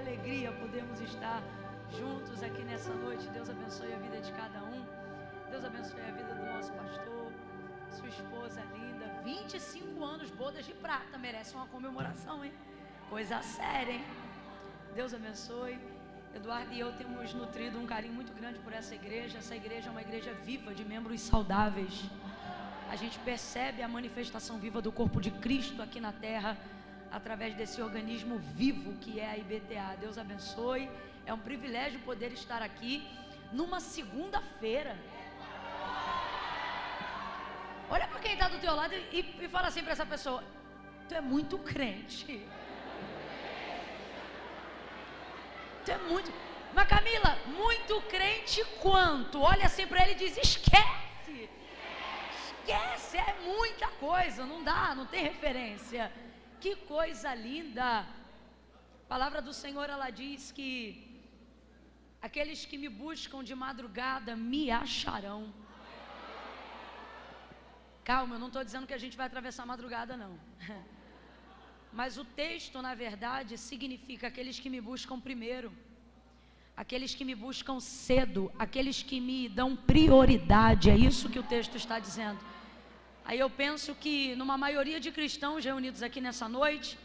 alegria podermos estar juntos aqui nessa noite. Deus abençoe a vida de cada um. Deus abençoe a vida do nosso pastor, sua esposa linda. 25 anos, bodas de prata, merece uma comemoração, hein? Coisa séria, hein? Deus abençoe. Eduardo e eu temos nutrido um carinho muito grande por essa igreja. Essa igreja é uma igreja viva, de membros saudáveis. A gente percebe a manifestação viva do corpo de Cristo aqui na terra, através desse organismo vivo que é a IBTA. Deus abençoe. É um privilégio poder estar aqui numa segunda-feira. Olha para quem está do teu lado e fala assim para essa pessoa: tu é muito crente. Tu é muito... Mas Camila, muito crente quanto? Olha assim para ele e diz: esquece. Esquece, é muita coisa, não dá, não tem referência. Que coisa linda. A palavra do Senhor, ela diz que aqueles que me buscam de madrugada me acharão. Calma, eu não estou dizendo que a gente vai atravessar a madrugada, não. Mas o texto, na verdade, significa aqueles que me buscam primeiro, aqueles que me buscam cedo, aqueles que me dão prioridade. É isso que o texto está dizendo. Aí eu penso que numa maioria de cristãos reunidos aqui nessa noite,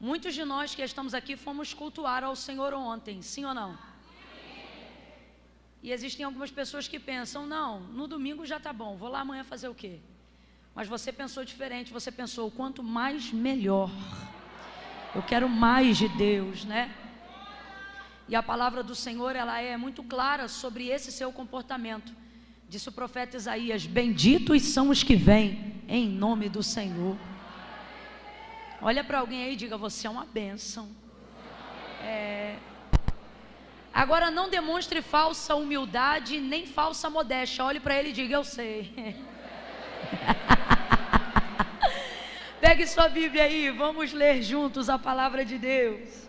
muitos de nós que estamos aqui fomos cultuar ao Senhor ontem, sim ou não? E existem algumas pessoas que pensam: não, no domingo já está bom, vou lá amanhã fazer o quê? Mas você pensou diferente, você pensou: quanto mais melhor, eu quero mais de Deus, né? E a palavra do Senhor, ela é muito clara sobre esse seu comportamento. Disse o profeta Isaías: benditos são os que vêm em nome do Senhor. Olha para alguém aí e diga: você é uma bênção. Agora não demonstre falsa humildade nem falsa modéstia. Olhe para ele e diga: eu sei. Pegue sua Bíblia aí, vamos ler juntos a palavra de Deus.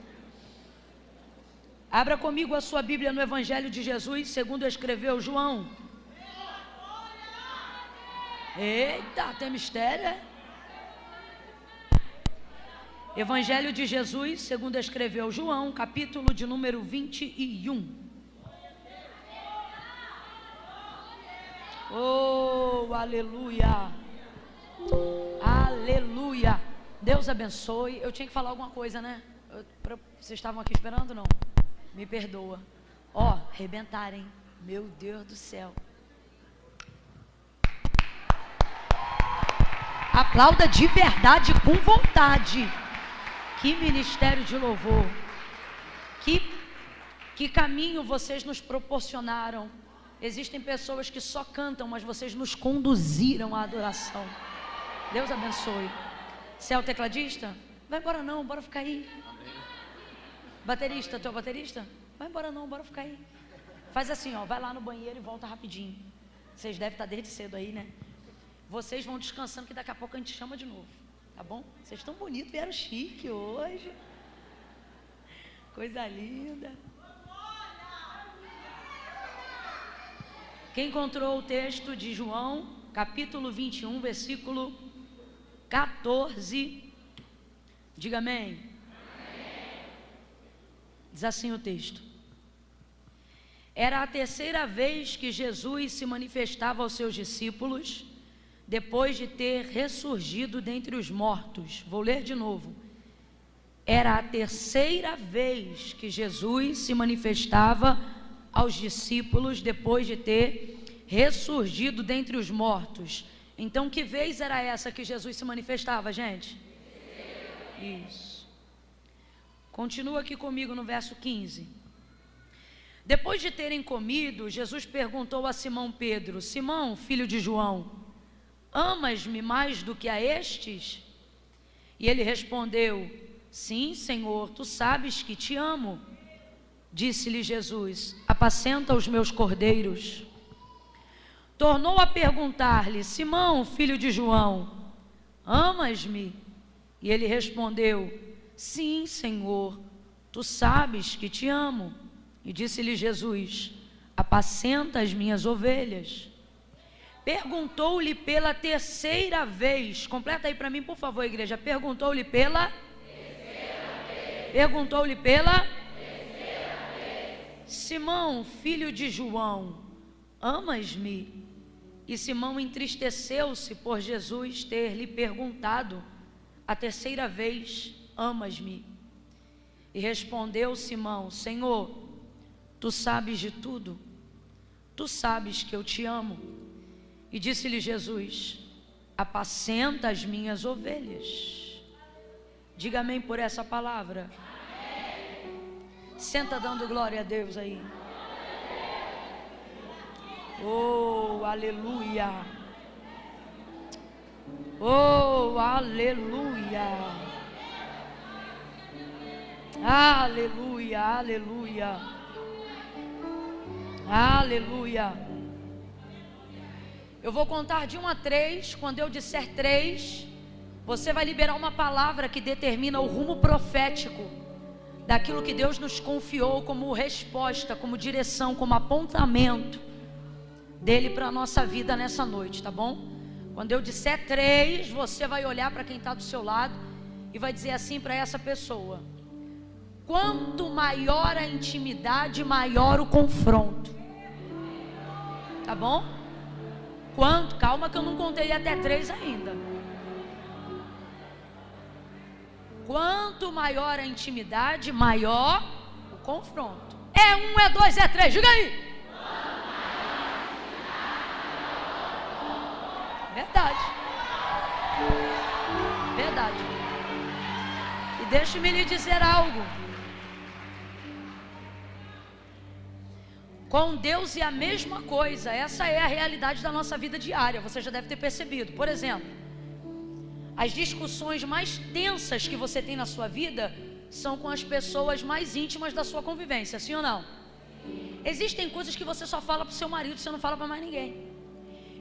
Abra comigo a sua Bíblia no Evangelho de Jesus, segundo escreveu João. Eita, tem mistério, é? Evangelho de Jesus, segundo escreveu João, capítulo de número 21. Oh, aleluia. Aleluia. Deus abençoe. Eu tinha que falar alguma coisa, né? Vocês estavam aqui esperando, não? Me perdoa. Ó, arrebentarem. Meu Deus do céu. Aplauda de verdade, com vontade. Que ministério de louvor. Que caminho vocês nos proporcionaram. Existem pessoas que só cantam, mas vocês nos conduziram à adoração. Deus abençoe. Você é o tecladista? Vai embora não, bora ficar aí. Baterista, tu é o baterista? Vai embora não, bora ficar aí. Faz assim, ó, vai lá no banheiro e volta rapidinho. Vocês devem estar desde cedo aí, né? Vocês vão descansando que daqui a pouco a gente chama de novo, tá bom? Vocês estão bonitos, vieram chique hoje. Coisa linda. Quem encontrou o texto de João, capítulo 21, versículo 14, diga amém. Diz assim o texto: era a terceira vez que Jesus se manifestava aos seus discípulos, depois de ter ressurgido dentre os mortos. Vou ler de novo. Era a terceira vez que Jesus se manifestava aos discípulos, depois de ter ressurgido dentre os mortos. Então, que vez era essa que Jesus se manifestava, gente? Isso. Continua aqui comigo no verso 15. Depois de terem comido, Jesus perguntou a Simão Pedro: Simão, filho de João, amas-me mais do que a estes? E ele respondeu: sim, Senhor, tu sabes que te amo. Disse-lhe Jesus: apacenta os meus cordeiros. Tornou a perguntar-lhe: Simão, filho de João, amas-me? E ele respondeu: sim, Senhor, tu sabes que te amo. E disse-lhe Jesus: apacenta as minhas ovelhas. Perguntou-lhe pela terceira vez. Completa aí para mim, por favor, igreja. Perguntou-lhe pela terceira vez: Perguntou-lhe pela Simão, filho de João, amas-me? E Simão entristeceu-se por Jesus ter lhe perguntado a terceira vez, amas-me? E respondeu Simão, Senhor, tu sabes de tudo, tu sabes que eu te amo. E disse-lhe Jesus, apacenta as minhas ovelhas. Diga amém por essa palavra. Senta dando glória a Deus aí. Oh, aleluia. Oh, aleluia. Aleluia, aleluia. Aleluia. Eu vou contar de 1 a 3. Quando eu disser 3, você vai liberar uma palavra que determina o rumo profético daquilo que Deus nos confiou como resposta, como direção, como apontamento dele para a nossa vida nessa noite, tá bom? Quando eu disser 3, você vai olhar para quem está do seu lado e vai dizer assim para essa pessoa: quanto maior a intimidade, maior o confronto. Tá bom? Quanto? Calma que eu não contei até 3 ainda. Quanto maior a intimidade, maior o confronto. É 1, é 2, é 3, diga aí. Verdade. Verdade. E deixe-me lhe dizer algo. Com Deus é a mesma coisa. Essa é a realidade da nossa vida diária. Você já deve ter percebido. Por exemplo, as discussões mais tensas que você tem na sua vida são com as pessoas mais íntimas da sua convivência, sim ou não? Existem coisas que você só fala para o seu marido, você não fala para mais ninguém.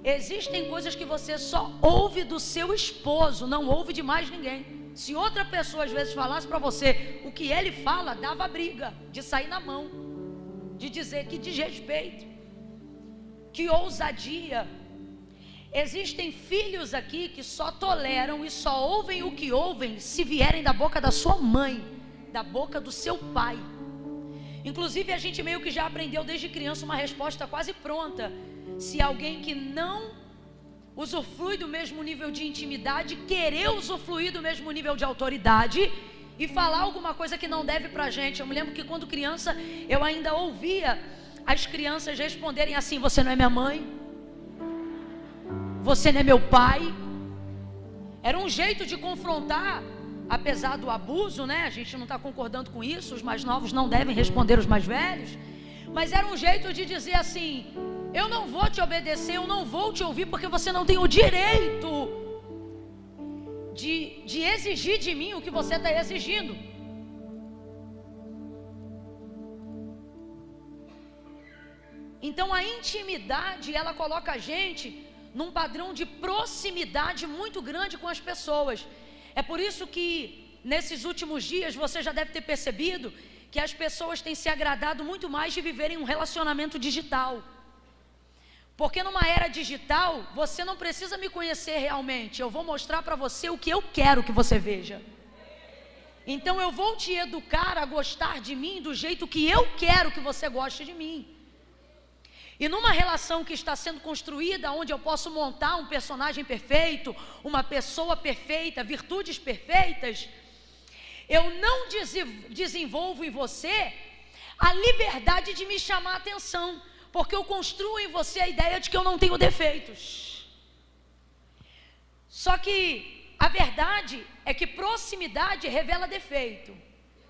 Existem coisas que você só ouve do seu esposo, não ouve de mais ninguém. Se outra pessoa às vezes falasse para você o que ele fala, dava briga, de sair na mão, de dizer que desrespeito, que ousadia. Existem filhos aqui que só toleram e só ouvem o que ouvem se vierem da boca da sua mãe, da boca do seu pai. Inclusive a gente meio que já aprendeu desde criança uma resposta quase pronta. Se alguém que não usufrui do mesmo nível de intimidade querer usufruir do mesmo nível de autoridade e falar alguma coisa que não deve pra gente. Eu me lembro que quando criança eu ainda ouvia as crianças responderem assim: você não é minha mãe, você não é meu pai. Era um jeito de confrontar, apesar do abuso, né? A gente não está concordando com isso. Os mais novos não devem responder os mais velhos, mas era um jeito de dizer assim: eu não vou te obedecer, eu não vou te ouvir, porque você não tem o direito de exigir de mim o que você está exigindo. Então a intimidade, ela coloca a gente num padrão de proximidade muito grande com as pessoas. É por isso que nesses últimos dias você já deve ter percebido que as pessoas têm se agradado muito mais de viverem um relacionamento digital. Porque numa era digital, você não precisa me conhecer realmente. Eu vou mostrar para você o que eu quero que você veja. Então eu vou te educar a gostar de mim do jeito que eu quero que você goste de mim. E numa relação que está sendo construída, onde eu posso montar um personagem perfeito, uma pessoa perfeita, virtudes perfeitas, eu não desenvolvo em você a liberdade de me chamar a atenção, porque eu construo em você a ideia de que eu não tenho defeitos. Só que a verdade é que proximidade revela defeito.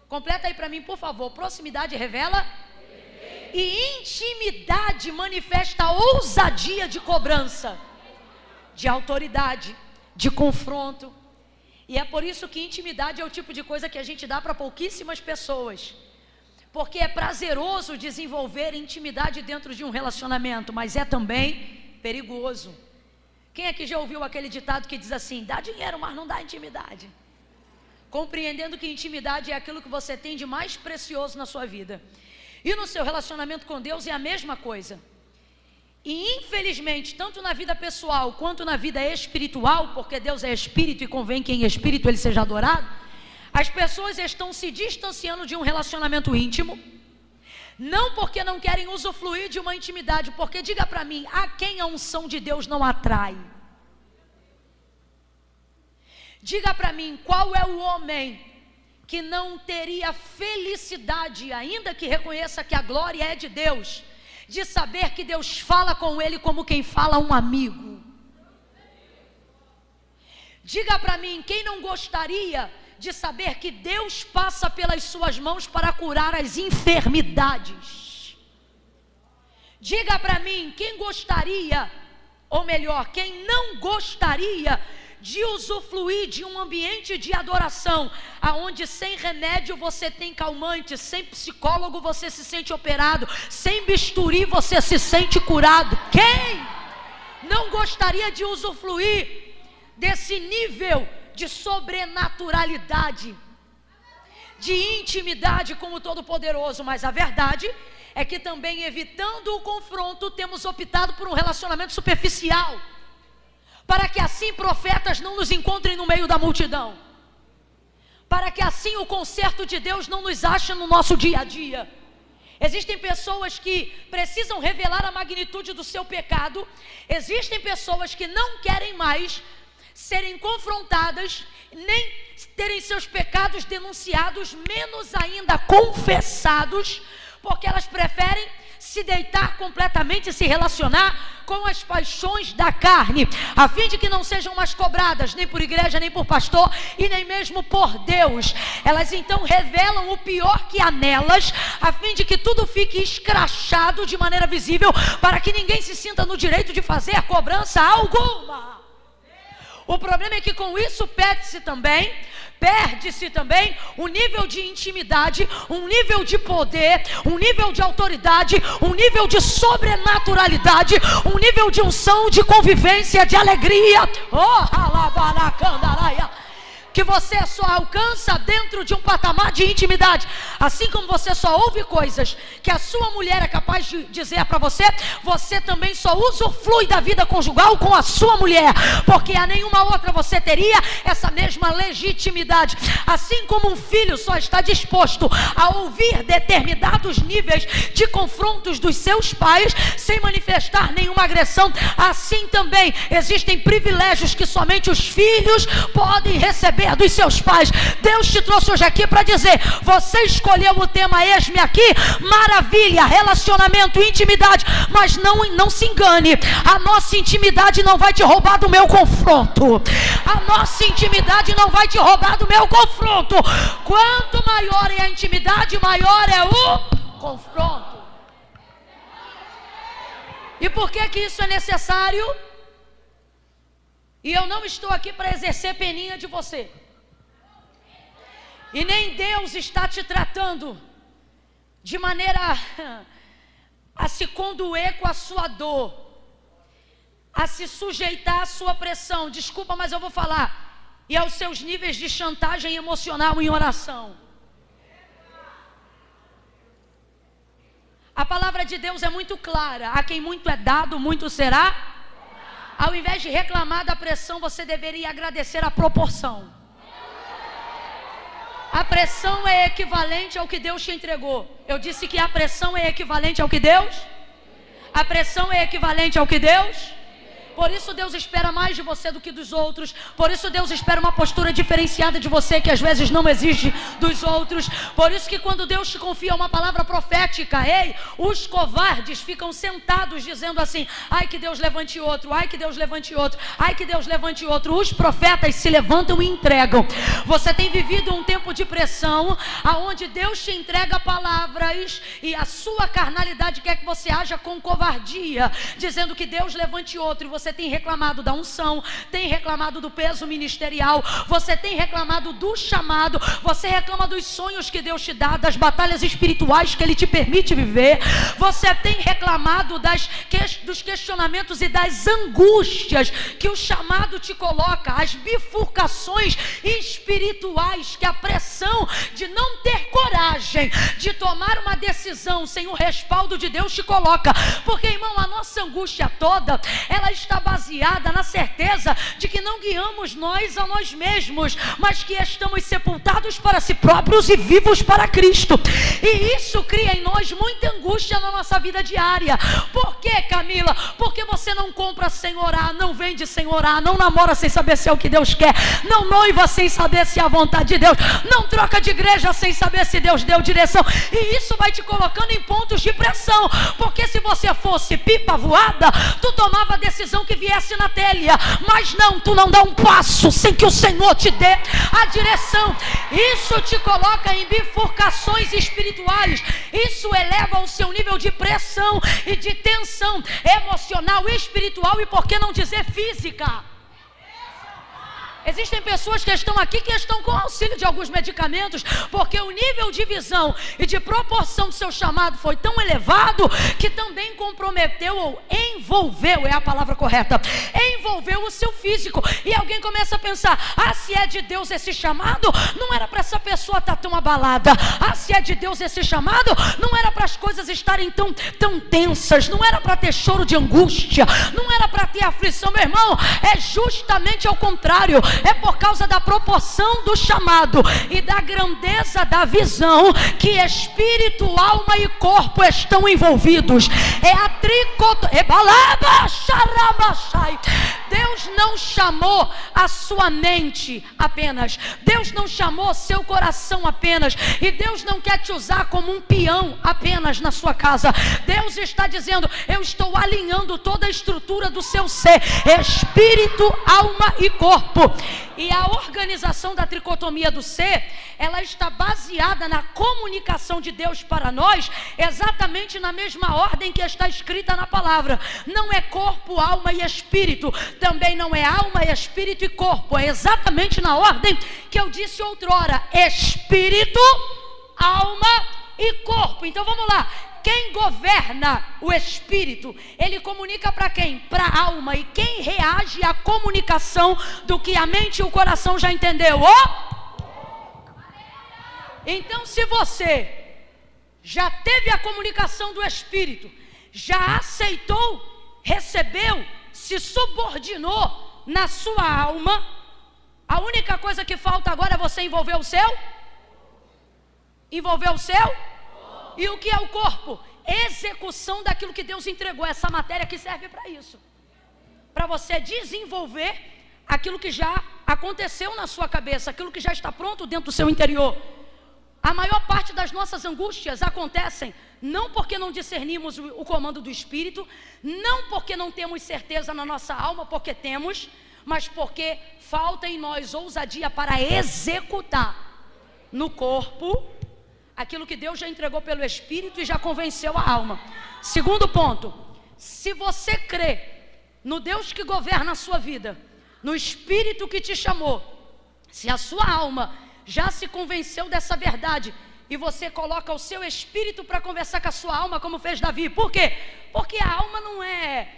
Completa aí para mim, por favor. Proximidade revela defeito. E intimidade manifesta ousadia de cobrança, de autoridade, de confronto. E é por isso que intimidade é o tipo de coisa que a gente dá para pouquíssimas pessoas. Porque é prazeroso desenvolver intimidade dentro de um relacionamento, mas é também perigoso. Quem aqui já ouviu aquele ditado que diz assim: dá dinheiro, mas não dá intimidade? Compreendendo que intimidade é aquilo que você tem de mais precioso na sua vida. E no seu relacionamento com Deus é a mesma coisa. E infelizmente, tanto na vida pessoal quanto na vida espiritual, porque Deus é espírito e convém que em espírito Ele seja adorado, As pessoas estão se distanciando de um relacionamento íntimo, não porque não querem usufruir de uma intimidade, porque diga para mim, a quem a unção de Deus não atrai? Diga para mim, qual é o homem que não teria felicidade, ainda que reconheça que a glória é de Deus, de saber que Deus fala com ele como quem fala a um amigo? Diga para mim, quem não gostaria de saber que Deus passa pelas suas mãos para curar as enfermidades? Diga para mim, quem gostaria, ou melhor, quem não gostaria de usufruir de um ambiente de adoração, aonde sem remédio você tem calmante, sem psicólogo você se sente operado, sem bisturi você se sente curado? Quem não gostaria de usufruir desse nível de sobrenaturalidade, de intimidade com o Todo-Poderoso? Mas a verdade é que também, evitando o confronto, temos optado por um relacionamento superficial, para que assim profetas não nos encontrem no meio da multidão, para que assim o conserto de Deus não nos ache no nosso dia a dia. Existem pessoas que precisam revelar a magnitude do seu pecado, existem pessoas que não querem mais serem confrontadas, nem terem seus pecados denunciados, menos ainda confessados, porque elas preferem se deitar completamente e se relacionar com as paixões da carne, a fim de que não sejam mais cobradas, nem por igreja, nem por pastor, e nem mesmo por Deus. Elas então revelam o pior que há nelas, a fim de que tudo fique escrachado de maneira visível, para que ninguém se sinta no direito de fazer cobrança alguma. O problema é que com isso perde-se também um nível de intimidade, um nível de poder, um nível de autoridade, um nível de sobrenaturalidade, um nível de unção, de convivência, de alegria. Que você só alcança dentro de um patamar de intimidade. Assim como você só ouve coisas que a sua mulher é capaz de dizer para você, você também só usufrui da vida conjugal com a sua mulher, porque a nenhuma outra você teria essa mesma legitimidade. Assim como um filho só está disposto a ouvir determinados níveis de confrontos dos seus pais, sem manifestar nenhuma agressão, assim também existem privilégios que somente os filhos podem receber dos seus pais. Deus te trouxe hoje aqui para dizer, você escolheu o tema eis-me aqui, maravilha, relacionamento, intimidade, mas não se engane, a nossa intimidade não vai te roubar do meu confronto, a nossa intimidade não vai te roubar do meu confronto. Quanto maior é a intimidade, maior é o confronto. E por que isso é necessário? E eu não estou aqui para exercer peninha de você. E nem Deus está te tratando de maneira a se condoer com a sua dor, a se sujeitar à sua pressão. Desculpa, mas eu vou falar. E aos seus níveis de chantagem emocional em oração. A palavra de Deus é muito clara. A quem muito é dado, muito será. Ao invés de reclamar da pressão, você deveria agradecer a proporção. A pressão é equivalente ao que Deus te entregou. Eu disse que a pressão é equivalente ao que Deus? A pressão é equivalente ao que Deus? Por isso Deus espera mais de você do que dos outros. Por isso Deus espera uma postura diferenciada de você, que às vezes não exige dos outros. Por isso que quando Deus te confia uma palavra profética, os covardes ficam sentados dizendo assim, ai que Deus levante outro, ai que Deus levante outro, ai que Deus levante outro. Os profetas se levantam e entregam. Você tem vivido um tempo de pressão, aonde Deus te entrega palavras e a sua carnalidade quer que você haja com covardia, dizendo que Deus levante outro, e você tem reclamado da unção, tem reclamado do peso ministerial, você tem reclamado do chamado, você reclama dos sonhos que Deus te dá, das batalhas espirituais que Ele te permite viver, você tem reclamado dos questionamentos e das angústias que o chamado te coloca, as bifurcações espirituais que a pressão de não ter coragem de tomar uma decisão sem o respaldo de Deus te coloca, porque irmão, a nossa angústia toda, ela está está baseada na certeza de que não guiamos nós a nós mesmos, mas que estamos sepultados para si próprios e vivos para Cristo. E isso cria em nós muita angústia na nossa vida diária. Por quê, Camila? Porque você não compra sem orar, não vende sem orar, não namora sem saber se é o que Deus quer, não noiva sem saber se é a vontade de Deus, não troca de igreja sem saber se Deus deu direção. E isso vai te colocando em pontos de pressão, porque se você fosse pipa voada, tu tomava a decisão que viesse na telha, mas não, tu não dá um passo sem que o Senhor te dê a direção. Isso te coloca em bifurcações espirituais, isso eleva o seu nível de pressão e de tensão emocional, espiritual e por que não dizer física. Existem pessoas que estão aqui que estão com auxílio de alguns medicamentos, porque o nível de visão e de proporção do seu chamado foi tão elevado que também comprometeu ou envolveu, é a palavra correta, envolveu o seu físico. E alguém começa a pensar, se é de Deus esse chamado, não era para essa pessoa estar tão abalada. Se é de Deus esse chamado, não era para as coisas estarem tão tensas, não era para ter choro de angústia, não era para ter aflição. Meu irmão, é justamente ao contrário. É por causa da proporção do chamado e da grandeza da visão que espírito, alma e corpo estão envolvidos. É a Deus não chamou a sua mente apenas, Deus não chamou seu coração apenas, e Deus não quer te usar como um peão apenas na sua casa. Deus está dizendo, eu estou alinhando toda a estrutura do seu ser, espírito, alma e corpo. E a organização da tricotomia do ser, ela está baseada na comunicação de Deus para nós, exatamente na mesma ordem que está escrita na palavra. Não é corpo, alma e espírito, também não é alma, espírito e corpo, é exatamente na ordem que eu disse outrora, espírito, alma e corpo. Então vamos lá. Quem governa o espírito, ele comunica para quem? Para a alma. E quem reage à comunicação do que a mente e o coração já entendeu? Então, se você já teve a comunicação do espírito, já aceitou, recebeu, se subordinou na sua alma, a única coisa que falta agora é você envolver o seu? Envolver o seu? E o que é o corpo? Execução daquilo que Deus entregou, essa matéria que serve para isso, para você desenvolver aquilo que já aconteceu na sua cabeça, aquilo que já está pronto dentro do seu interior. A maior parte das nossas angústias acontecem não porque não discernimos o comando do Espírito, não porque não temos certeza na nossa alma, porque temos, mas porque falta em nós ousadia para executar no corpo aquilo que Deus já entregou pelo Espírito e já convenceu a alma. Segundo ponto, se você crê no Deus que governa a sua vida, no Espírito que te chamou, se a sua alma já se convenceu dessa verdade e você coloca o seu espírito para conversar com a sua alma, como fez Davi. Por quê? Porque a alma não é,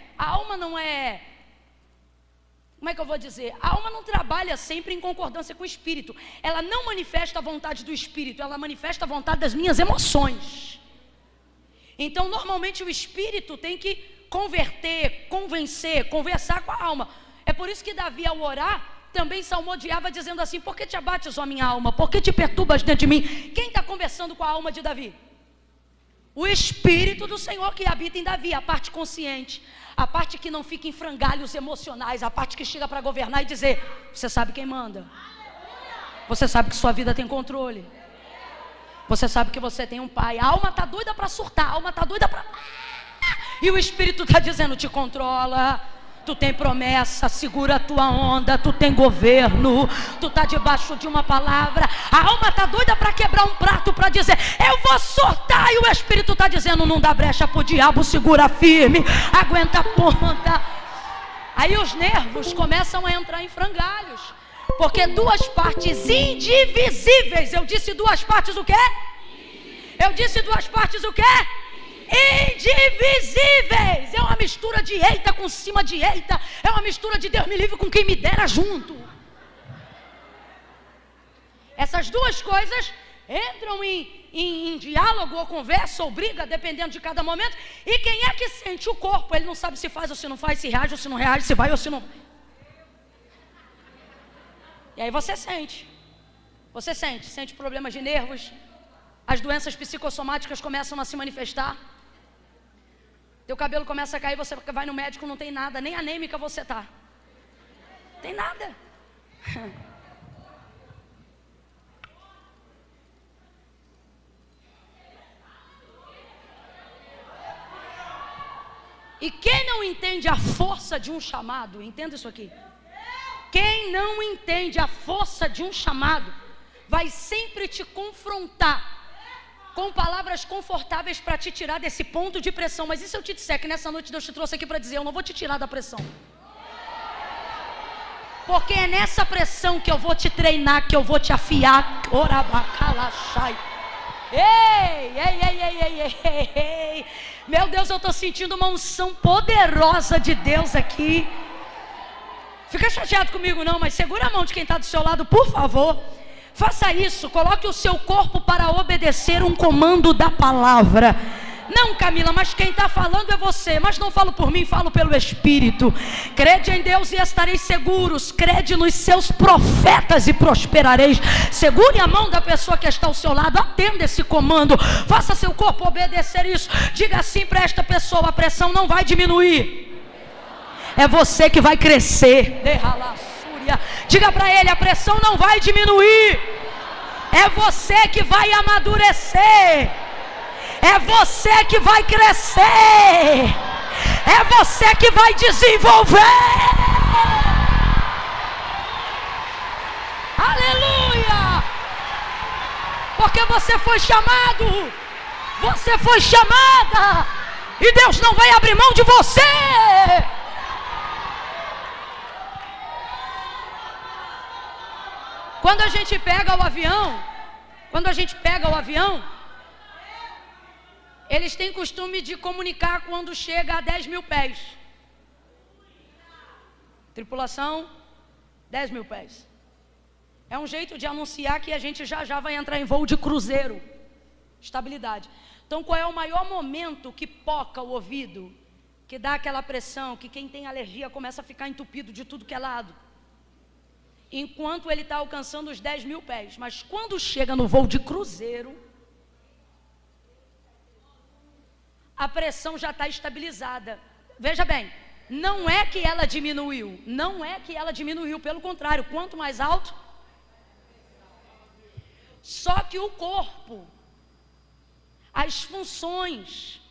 como é que eu vou dizer? A alma não trabalha sempre em concordância com o espírito. Ela não manifesta a vontade do espírito, ela manifesta a vontade das minhas emoções. Então, normalmente o espírito tem que converter, convencer, conversar com a alma. É por isso que Davi, ao orar, também salmodiava dizendo assim: por que te abates, ó minha alma? Por que te perturbas dentro de mim? Quem está conversando com a alma de Davi? O Espírito do Senhor que habita em Davi, a parte consciente, a parte que não fica em frangalhos emocionais, a parte que chega para governar e dizer: você sabe quem manda, você sabe que sua vida tem controle, você sabe que você tem um pai. A alma está doida para surtar, a alma está doida para... E o Espírito está dizendo: te controla, tu tem promessa, segura a tua onda, tu tem governo, tu está debaixo de uma palavra. A alma está doida para quebrar um prato, para dizer: eu vou surtar. E o Espírito está dizendo: não dá brecha para o diabo, segura firme, aguenta a ponta. Aí os nervos começam a entrar em frangalhos, porque duas partes indivisíveis. Eu disse duas partes o quê? Eu disse duas partes o quê? Indivisíveis. É uma mistura de eita com cima de eita. É uma mistura de Deus me livre com quem me dera junto. Essas duas coisas entram em diálogo ou conversa ou briga, dependendo de cada momento. E quem é que sente? O corpo. Ele não sabe se faz ou se não faz, se reage ou se não reage, se vai ou se não. E aí você sente. Você sente problemas de nervos. As doenças psicossomáticas começam a se manifestar. Teu cabelo começa a cair, você vai no médico, não tem nada, nem anêmica você tá. Tem nada. E quem não entende a força de um chamado, entenda isso aqui. Quem não entende a força de um chamado, vai sempre te confrontar com palavras confortáveis para te tirar desse ponto de pressão. Mas e se eu te disser que nessa noite Deus te trouxe aqui para dizer: eu não vou te tirar da pressão, porque é nessa pressão que eu vou te treinar, que eu vou te afiar. Orabacalachai. Ei. Meu Deus, eu estou sentindo uma unção poderosa de Deus aqui. Fica chateado comigo não, mas segura a mão de quem está do seu lado, por favor. Faça isso, coloque o seu corpo para obedecer um comando da palavra. Não, Camila, mas quem está falando é você. Mas não falo por mim, falo pelo Espírito. Crede em Deus e estareis seguros. Crede nos seus profetas e prosperareis. Segure a mão da pessoa que está ao seu lado. Atenda esse comando. Faça seu corpo obedecer isso. Diga assim para esta pessoa: a pressão não vai diminuir. É você que vai crescer. Diga para ele: a pressão não vai diminuir. É você que vai amadurecer. É você que vai crescer. É você que vai desenvolver. Aleluia! Porque você foi chamado. Você foi chamada. E Deus não vai abrir mão de você. Quando a gente pega o avião, eles têm costume de comunicar quando chega a 10.000 pés. Tripulação, 10.000 pés. É um jeito de anunciar que a gente já vai entrar em voo de cruzeiro. Estabilidade. Então, qual é o maior momento que poca o ouvido, que dá aquela pressão, que quem tem alergia começa a ficar entupido de tudo que é lado? Enquanto ele está alcançando os 10.000 pés. Mas quando chega no voo de cruzeiro, a pressão já está estabilizada. Veja bem, não é que ela diminuiu. Pelo contrário, quanto mais alto. Só que o corpo, as funções,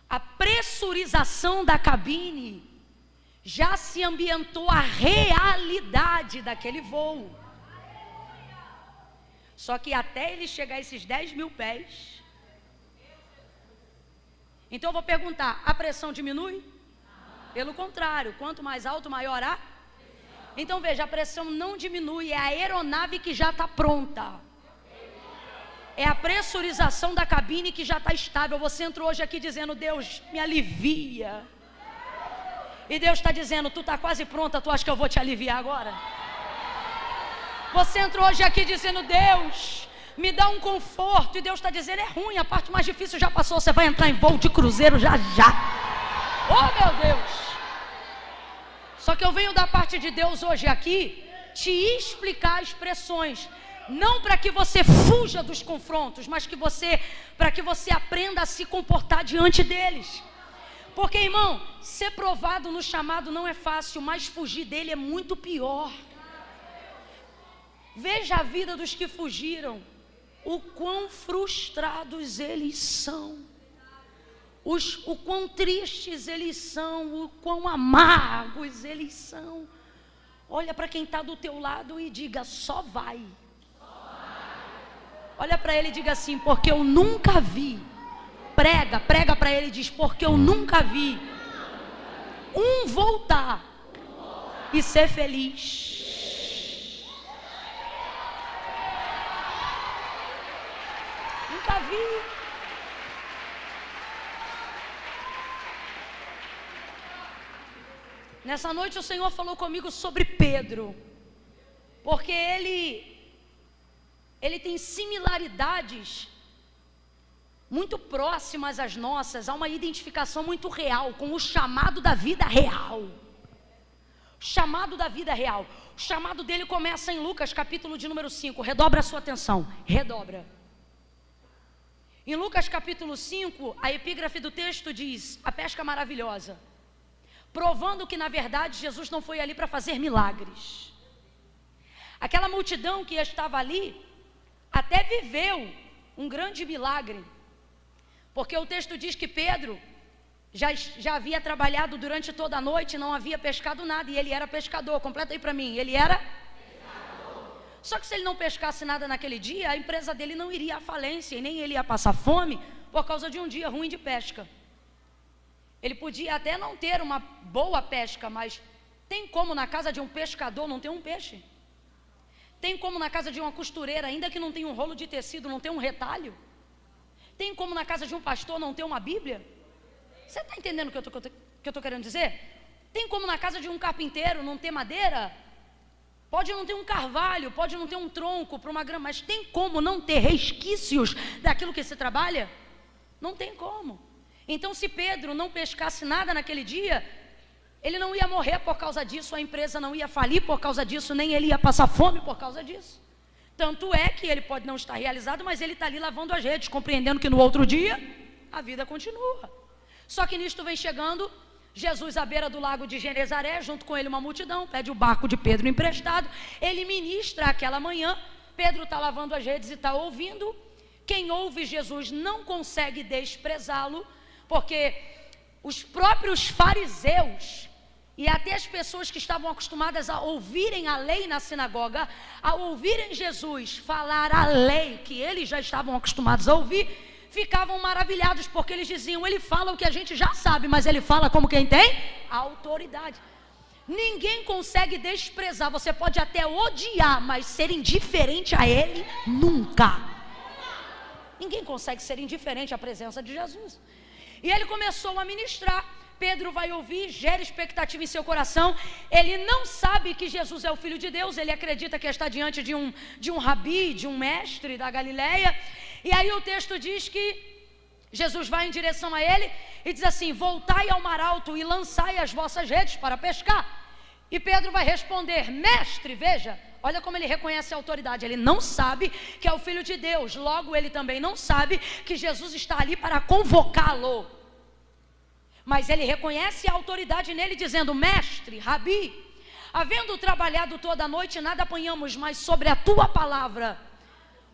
a pressurização da cabine já se ambientou a realidade daquele voo. Só que até ele chegar a esses 10.000 pés. Então eu vou perguntar: a pressão diminui? Pelo contrário, quanto mais alto, maior a. Então veja, a pressão não diminui, é a aeronave que já está pronta. É a pressurização da cabine que já está estável. Você entrou hoje aqui dizendo: Deus, me alivia. E Deus está dizendo: tu está quase pronta, tu acha que eu vou te aliviar agora? Você entrou hoje aqui dizendo: Deus, me dá um conforto. E Deus está dizendo: é ruim, a parte mais difícil já passou, você vai entrar em voo de cruzeiro já. Oh meu Deus. Só que eu venho da parte de Deus hoje aqui te explicar expressões, não para que você fuja dos confrontos, mas para que você aprenda a se comportar diante deles. Porque, irmão, ser provado no chamado não é fácil, mas fugir dele é muito pior. Veja a vida dos que fugiram, o quão frustrados eles são, o quão tristes eles são, o quão amargos eles são. Olha para quem está do teu lado e diga: só vai. Olha para ele e diga assim: porque eu nunca vi. Prega para ele e diz: porque eu nunca vi um voltar e ser feliz. Nunca vi. Nessa noite o Senhor falou comigo sobre Pedro, porque ele ele tem similaridades muito próximas às nossas, há uma identificação muito real com o chamado da vida real. Chamado da vida real. O chamado dele começa em Lucas, capítulo de número 5. Redobra a sua atenção. Redobra. Em Lucas, capítulo 5, a epígrafe do texto diz: a pesca maravilhosa. Provando que, na verdade, Jesus não foi ali para fazer milagres. Aquela multidão que estava ali até viveu um grande milagre. Porque o texto diz que Pedro já havia trabalhado durante toda a noite, não havia pescado nada, e ele era pescador. Completa aí para mim, ele era pescador. Só que se ele não pescasse nada naquele dia, a empresa dele não iria à falência, e nem ele ia passar fome por causa de um dia ruim de pesca. Ele podia até não ter uma boa pesca, mas tem como na casa de um pescador não ter um peixe? Tem como na casa de uma costureira, ainda que não tenha um rolo de tecido, não ter um retalho? Tem como na casa de um pastor não ter uma Bíblia? Você está entendendo o que eu estou querendo dizer? Tem como na casa de um carpinteiro não ter madeira? Pode não ter um carvalho, pode não ter um tronco para uma grama, mas tem como não ter resquícios daquilo que se trabalha? Não tem como. Então, se Pedro não pescasse nada naquele dia, ele não ia morrer por causa disso, a empresa não ia falir por causa disso, nem ele ia passar fome por causa disso. Tanto é que ele pode não estar realizado, mas ele está ali lavando as redes, compreendendo que no outro dia a vida continua. Só que nisto vem chegando Jesus à beira do lago de Genezaré, junto com ele uma multidão, pede o barco de Pedro emprestado, ele ministra aquela manhã, Pedro está lavando as redes e está ouvindo. Quem ouve Jesus não consegue desprezá-lo, porque os próprios fariseus e até as pessoas que estavam acostumadas a ouvirem a lei na sinagoga, ao ouvirem Jesus falar a lei que eles já estavam acostumados a ouvir, ficavam maravilhados, porque eles diziam: ele fala o que a gente já sabe, mas ele fala como quem tem autoridade. Ninguém consegue desprezar, você pode até odiar, mas ser indiferente a ele, nunca. Ninguém consegue ser indiferente à presença de Jesus. E ele começou a ministrar. Pedro vai ouvir, gera expectativa em seu coração. Ele não sabe que Jesus é o Filho de Deus, ele acredita que está diante de um rabi, de um mestre da Galileia. E aí o texto diz que Jesus vai em direção a ele e diz assim: voltai ao mar alto e lançai as vossas redes para pescar. E Pedro vai responder: mestre, veja, olha como ele reconhece a autoridade. Ele não sabe que é o Filho de Deus, logo ele também não sabe que Jesus está ali para convocá-lo. Mas ele reconhece a autoridade nele, dizendo: mestre, rabi, havendo trabalhado toda a noite, nada apanhamos, mas sobre a tua palavra.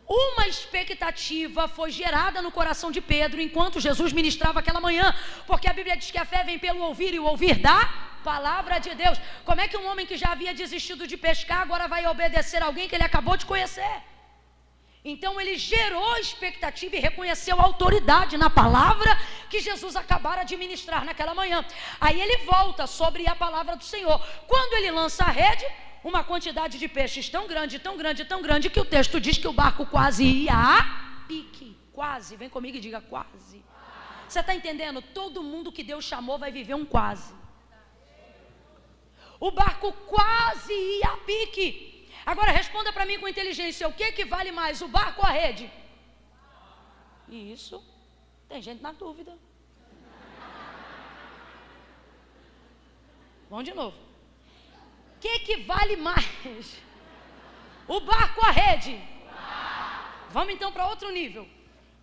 Uma expectativa foi gerada no coração de Pedro enquanto Jesus ministrava aquela manhã, porque a Bíblia diz que a fé vem pelo ouvir e o ouvir da palavra de Deus. Como é que um homem que já havia desistido de pescar agora vai obedecer a alguém que ele acabou de conhecer? Então ele gerou expectativa e reconheceu a autoridade na palavra que Jesus acabara de ministrar naquela manhã. Aí ele volta sobre a palavra do Senhor. Quando ele lança a rede, uma quantidade de peixes tão grande, tão grande, tão grande, que o texto diz que o barco quase ia a pique. Quase, vem comigo e diga quase. Você está entendendo? Todo mundo que Deus chamou vai viver um quase. O barco quase ia a pique. Agora responda para mim com inteligência: o que vale mais, o barco ou a rede? Isso, tem gente na dúvida. Vamos de novo. O que vale mais, o barco ou a rede? Vamos então para outro nível.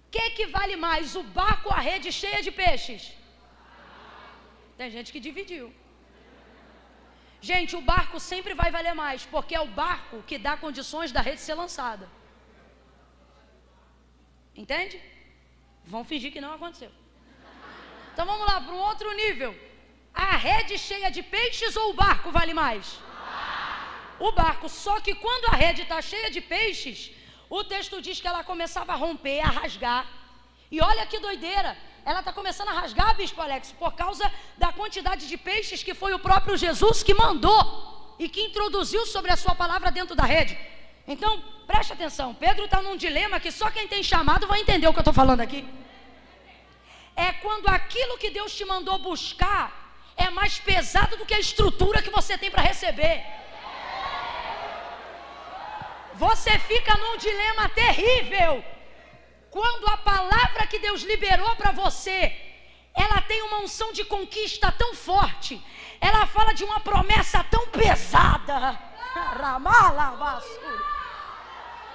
O que vale mais, o barco ou a rede cheia de peixes? Tem gente que dividiu. Gente, o barco sempre vai valer mais, porque é o barco que dá condições da rede ser lançada. Entende? Vão fingir que não aconteceu. Então vamos lá para um outro nível. A rede cheia de peixes ou o barco vale mais? O barco. Só que quando a rede está cheia de peixes, o texto diz que ela começava a romper, a rasgar. E olha que doideira, ela está começando a rasgar, bispo Alex, por causa da quantidade de peixes que foi o próprio Jesus que mandou e que introduziu sobre a sua palavra dentro da rede. Então, preste atenção, Pedro está num dilema que só quem tem chamado vai entender o que eu estou falando aqui. É quando aquilo que Deus te mandou buscar é mais pesado do que a estrutura que você tem para receber. Você fica num dilema terrível quando a palavra que Deus liberou para você, ela tem uma unção de conquista tão forte, ela fala de uma promessa tão pesada,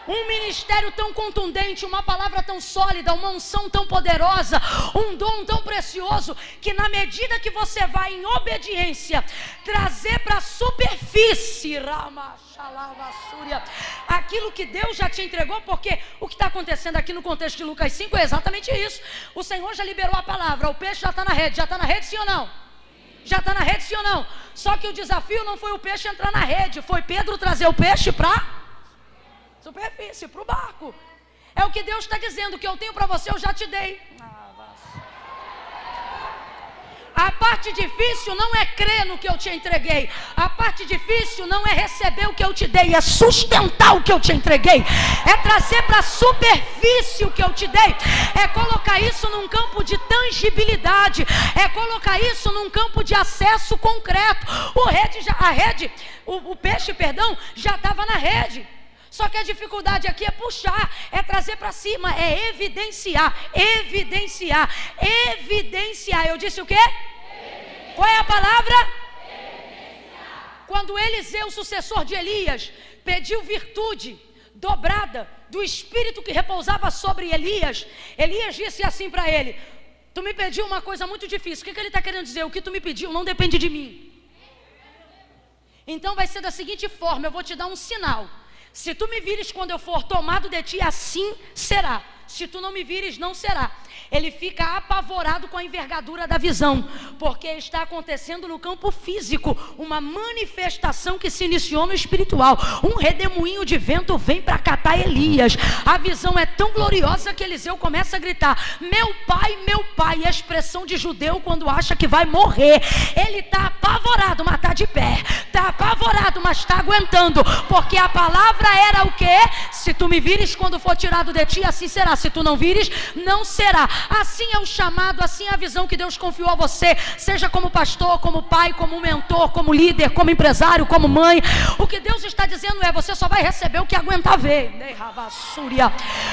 um ministério tão contundente, uma palavra tão sólida, uma unção tão poderosa, um dom tão precioso, que na medida que você vai em obediência, trazer para a superfície aquilo que Deus já te entregou, porque o que está acontecendo aqui no contexto de Lucas 5 é exatamente isso. O Senhor já liberou a palavra, o peixe já está na rede, sim ou não? Já está na rede, sim ou não? Só que o desafio não foi o peixe entrar na rede, foi Pedro trazer o peixe para superfície, para o barco. É o que Deus está dizendo, o que eu tenho para você eu já te dei. A parte difícil não é crer no que eu te entreguei. A parte difícil não é receber o que eu te dei, é sustentar o que eu te entreguei, é trazer para a superfície o que eu te dei, é colocar isso num campo de tangibilidade, é colocar isso num campo de acesso concreto. O peixe já estava na rede. Só que a dificuldade aqui é puxar, é trazer para cima, é evidenciar. Eu disse o quê? Qual é a palavra? Quando Eliseu, sucessor de Elias, pediu virtude dobrada do espírito que repousava sobre Elias, Elias disse assim para ele: tu me pediu uma coisa muito difícil. O que ele está querendo dizer? O que tu me pediu não depende de mim. Então vai ser da seguinte forma: eu vou te dar um sinal. Se tu me vires quando eu for tomado de ti, assim será. Se tu não me vires, não será. Ele fica apavorado com a envergadura da visão, porque está acontecendo no campo físico uma manifestação que se iniciou no espiritual. Um redemoinho de vento vem para catar Elias. A visão é tão gloriosa que Eliseu começa a gritar: meu pai, a expressão de judeu quando acha que vai morrer. Ele está apavorado, mas está de pé. Está apavorado, mas está aguentando, porque a palavra era o quê? Se tu me vires quando for tirado de ti, assim será. Se tu não vires, não será. Assim é o chamado, assim é a visão que Deus confiou a você, seja como pastor, como pai, como mentor, como líder, como empresário, como mãe. O que Deus está dizendo é: você só vai receber o que aguentar ver.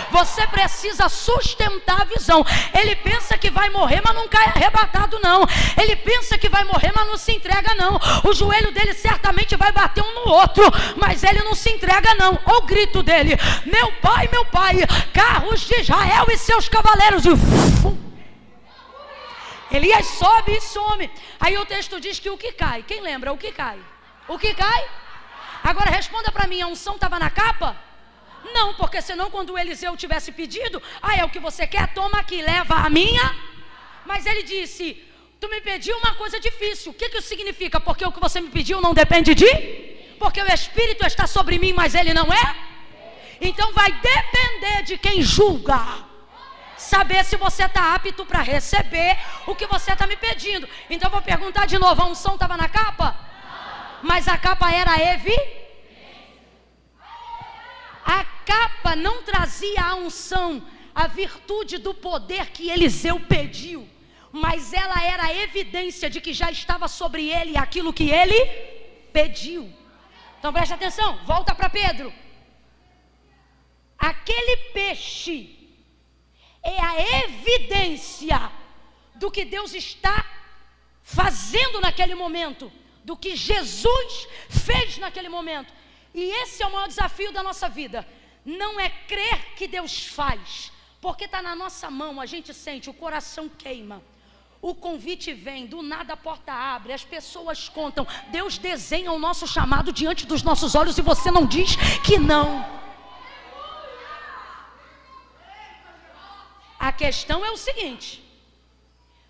Você precisa sustentar a visão. Ele pensa que vai morrer, mas não cai arrebatado não. Ele pensa que vai morrer, mas não se entrega não. O joelho dele certamente vai bater um no outro, mas ele não se entrega não. Olha o grito dele: meu pai, carros de Israel e seus cavaleiros. Elias sobe e some. Aí o texto diz que o que cai, quem lembra o que cai? O que cai? Agora responda para mim: a unção estava na capa? Não, porque senão quando o Eliseu tivesse pedido: é o que você quer, toma aqui, leva a minha. Mas ele disse: tu me pediu uma coisa difícil. O que isso significa? Porque o que você me pediu não depende de? Porque o Espírito está sobre mim, mas ele não é? Então vai depender de quem julga saber se você está apto para receber o que você está me pedindo. Então eu vou perguntar de novo: a unção estava na capa? Mas a capa era a capa não trazia a unção, a virtude do poder que Eliseu pediu, mas ela era a evidência de que já estava sobre ele aquilo que ele pediu. Então preste atenção, volta para Pedro. Aquele peixe é a evidência do que Deus está fazendo naquele momento, do que Jesus fez naquele momento. E esse é o maior desafio da nossa vida. Não é crer que Deus faz, porque está na nossa mão, a gente sente, o coração queima. O convite vem, do nada a porta abre, as pessoas contam. Deus desenha o nosso chamado diante dos nossos olhos e você não diz que não. A questão é o seguinte: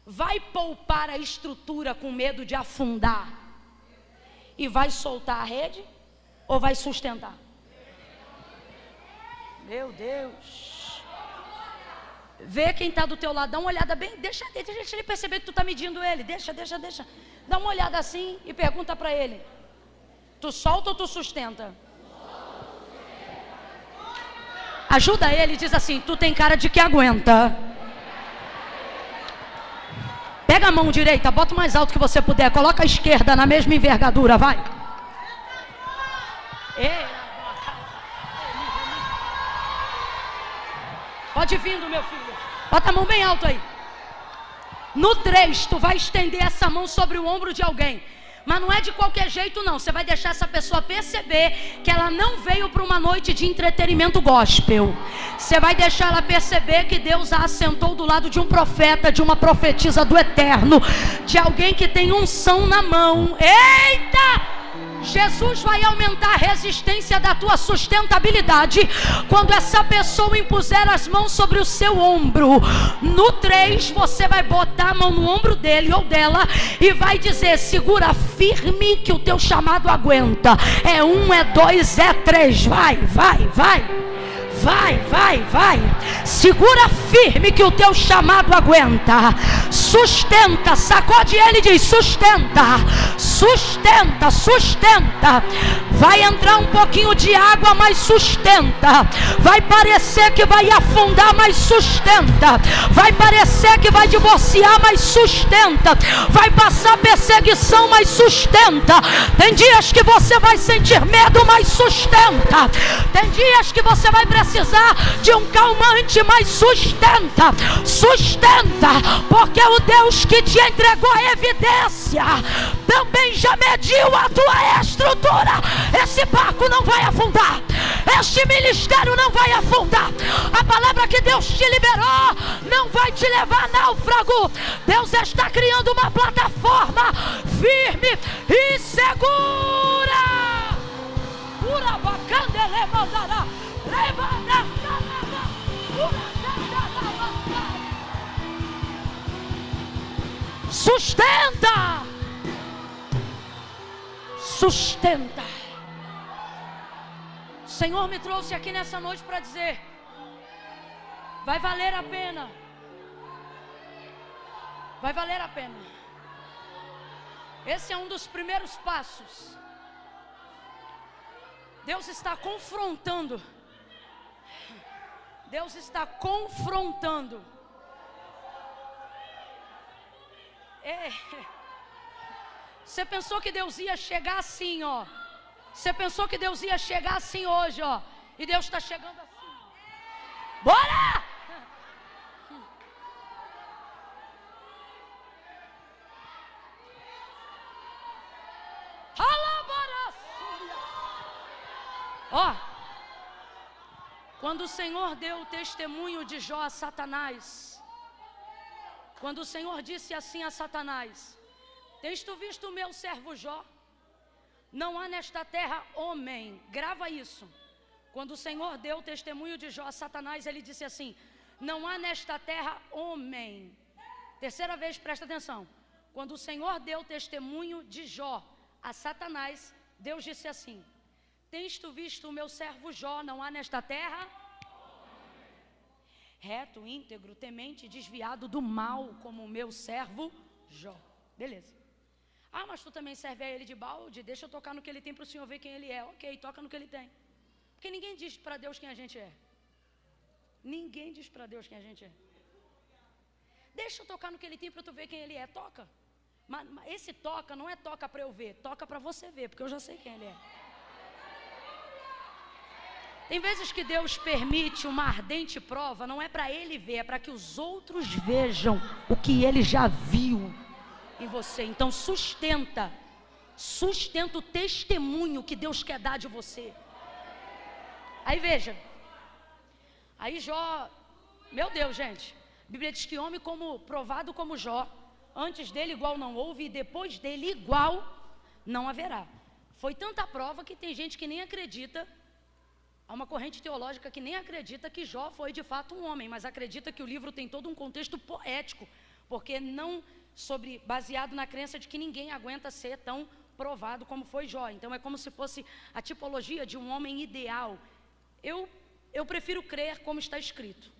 vai poupar a estrutura com medo de afundar e vai soltar a rede, ou vai sustentar? Meu Deus. Vê quem está do teu lado, dá uma olhada bem, deixa ele perceber que tu está medindo ele. Deixa. Dá uma olhada assim e pergunta para ele: tu solta ou tu sustenta? Ajuda ele e diz assim: tu tem cara de que aguenta. Pega a mão direita, bota o mais alto que você puder, coloca a esquerda na mesma envergadura, vai. Pode vindo, meu filho. Bota a mão bem alto aí. No 3, tu vai estender essa mão sobre o ombro de alguém. Mas não é de qualquer jeito não. Você vai deixar essa pessoa perceber que ela não veio para uma noite de entretenimento gospel. Você vai deixar ela perceber que Deus a assentou do lado de um profeta, de uma profetisa do eterno, de alguém que tem unção na mão. Eita! Jesus vai aumentar a resistência da tua sustentabilidade quando essa pessoa impuser as mãos sobre o seu ombro. No 3, você vai botar a mão no ombro dele ou dela e vai dizer: segura firme que o teu chamado aguenta. É 1, é 2, é 3. Vai, vai, vai. Vai, vai, vai. Segura firme que o teu chamado aguenta. Sustenta, sacode ele e diz: sustenta, sustenta, sustenta. Vai entrar um pouquinho de água, mas sustenta. Vai parecer que vai afundar, mas sustenta. Vai parecer que vai divorciar, mas sustenta. Vai passar perseguição, mas sustenta. Tem dias que você vai sentir medo, mas sustenta. Tem dias que você vai precisar de um calmante, mas sustenta, sustenta, porque o Deus que te entregou a evidência também já mediu a tua estrutura. Esse barco não vai afundar, este ministério não vai afundar. A palavra que Deus te liberou não vai te levar a náufrago. Deus está criando uma plataforma firme e segura. Sustenta, sustenta. O Senhor me trouxe aqui nessa noite para dizer: vai valer a pena, vai valer a pena. Esse é um dos primeiros passos. Deus está confrontando. Deus está confrontando. Você pensou que Deus ia chegar assim, ó. Você pensou que Deus ia chegar assim hoje, ó. E Deus está chegando assim. Bora! Ó, quando o Senhor deu o testemunho de Jó a Satanás, quando o Senhor disse assim a Satanás: tens tu visto o meu servo Jó? Não há nesta terra homem. Grava isso. Quando o Senhor deu o testemunho de Jó a Satanás, ele disse assim: não há nesta terra homem. Terceira vez, presta atenção. Quando o Senhor deu o testemunho de Jó a Satanás, Deus disse assim: tens tu visto o meu servo Jó? Não há nesta terra reto, íntegro, temente, desviado do mal como o meu servo Jó. Beleza. Ah, mas tu também serve a ele de balde? Deixa eu tocar no que ele tem para o Senhor ver quem ele é. Ok, toca no que ele tem. Porque ninguém diz para Deus quem a gente é. Ninguém diz para Deus quem a gente é. Deixa eu tocar no que ele tem para tu ver quem ele é. Toca. Mas esse toca não é toca para eu ver, toca para você ver, porque eu já sei quem ele é. Tem vezes que Deus permite uma ardente prova, não é para ele ver, é para que os outros vejam o que ele já viu em você. Então sustenta o testemunho que Deus quer dar de você. Aí veja, aí Jó, meu Deus, gente, a Bíblia diz que homem como provado como Jó, antes dele igual não houve e depois dele igual não haverá. Foi tanta prova que tem gente que nem acredita. Há uma corrente teológica que nem acredita que Jó foi de fato um homem, mas acredita que o livro tem todo um contexto poético, porque não baseado na crença de que ninguém aguenta ser tão provado como foi Jó. Então é como se fosse a tipologia de um homem ideal. Eu prefiro crer como está escrito,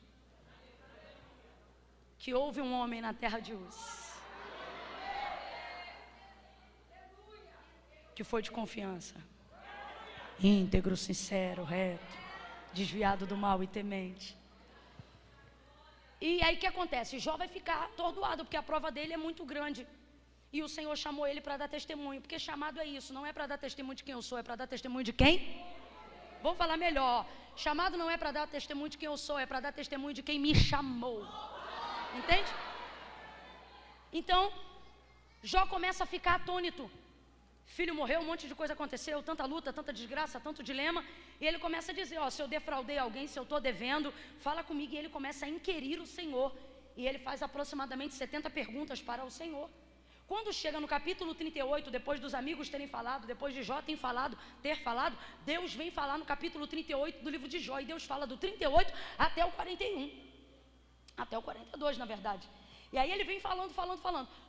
que houve um homem na terra de Uz, que foi de confiança, íntegro, sincero, reto, desviado do mal e temente. E aí o que acontece? Jó vai ficar atordoado, porque a prova dele é muito grande. E o Senhor chamou ele para dar testemunho, porque chamado é isso, não é para dar testemunho de quem eu sou, é para dar testemunho de quem? Vou falar melhor. Chamado não é para dar testemunho de quem eu sou, é para dar testemunho de quem me chamou. Entende? Então, Jó começa a ficar atônito. Filho morreu, um monte de coisa aconteceu, tanta luta, tanta desgraça, tanto dilema. E ele começa a dizer, se eu defraudei alguém, se eu estou devendo, fala comigo. E ele começa a inquirir o Senhor. E ele faz aproximadamente 70 perguntas para o Senhor. Quando chega no capítulo 38, depois dos amigos terem falado, depois de Jó ter falado, Deus vem falar no capítulo 38 do livro de Jó. E Deus fala do 38 até o 41. Até o 42, na verdade. E aí ele vem falando.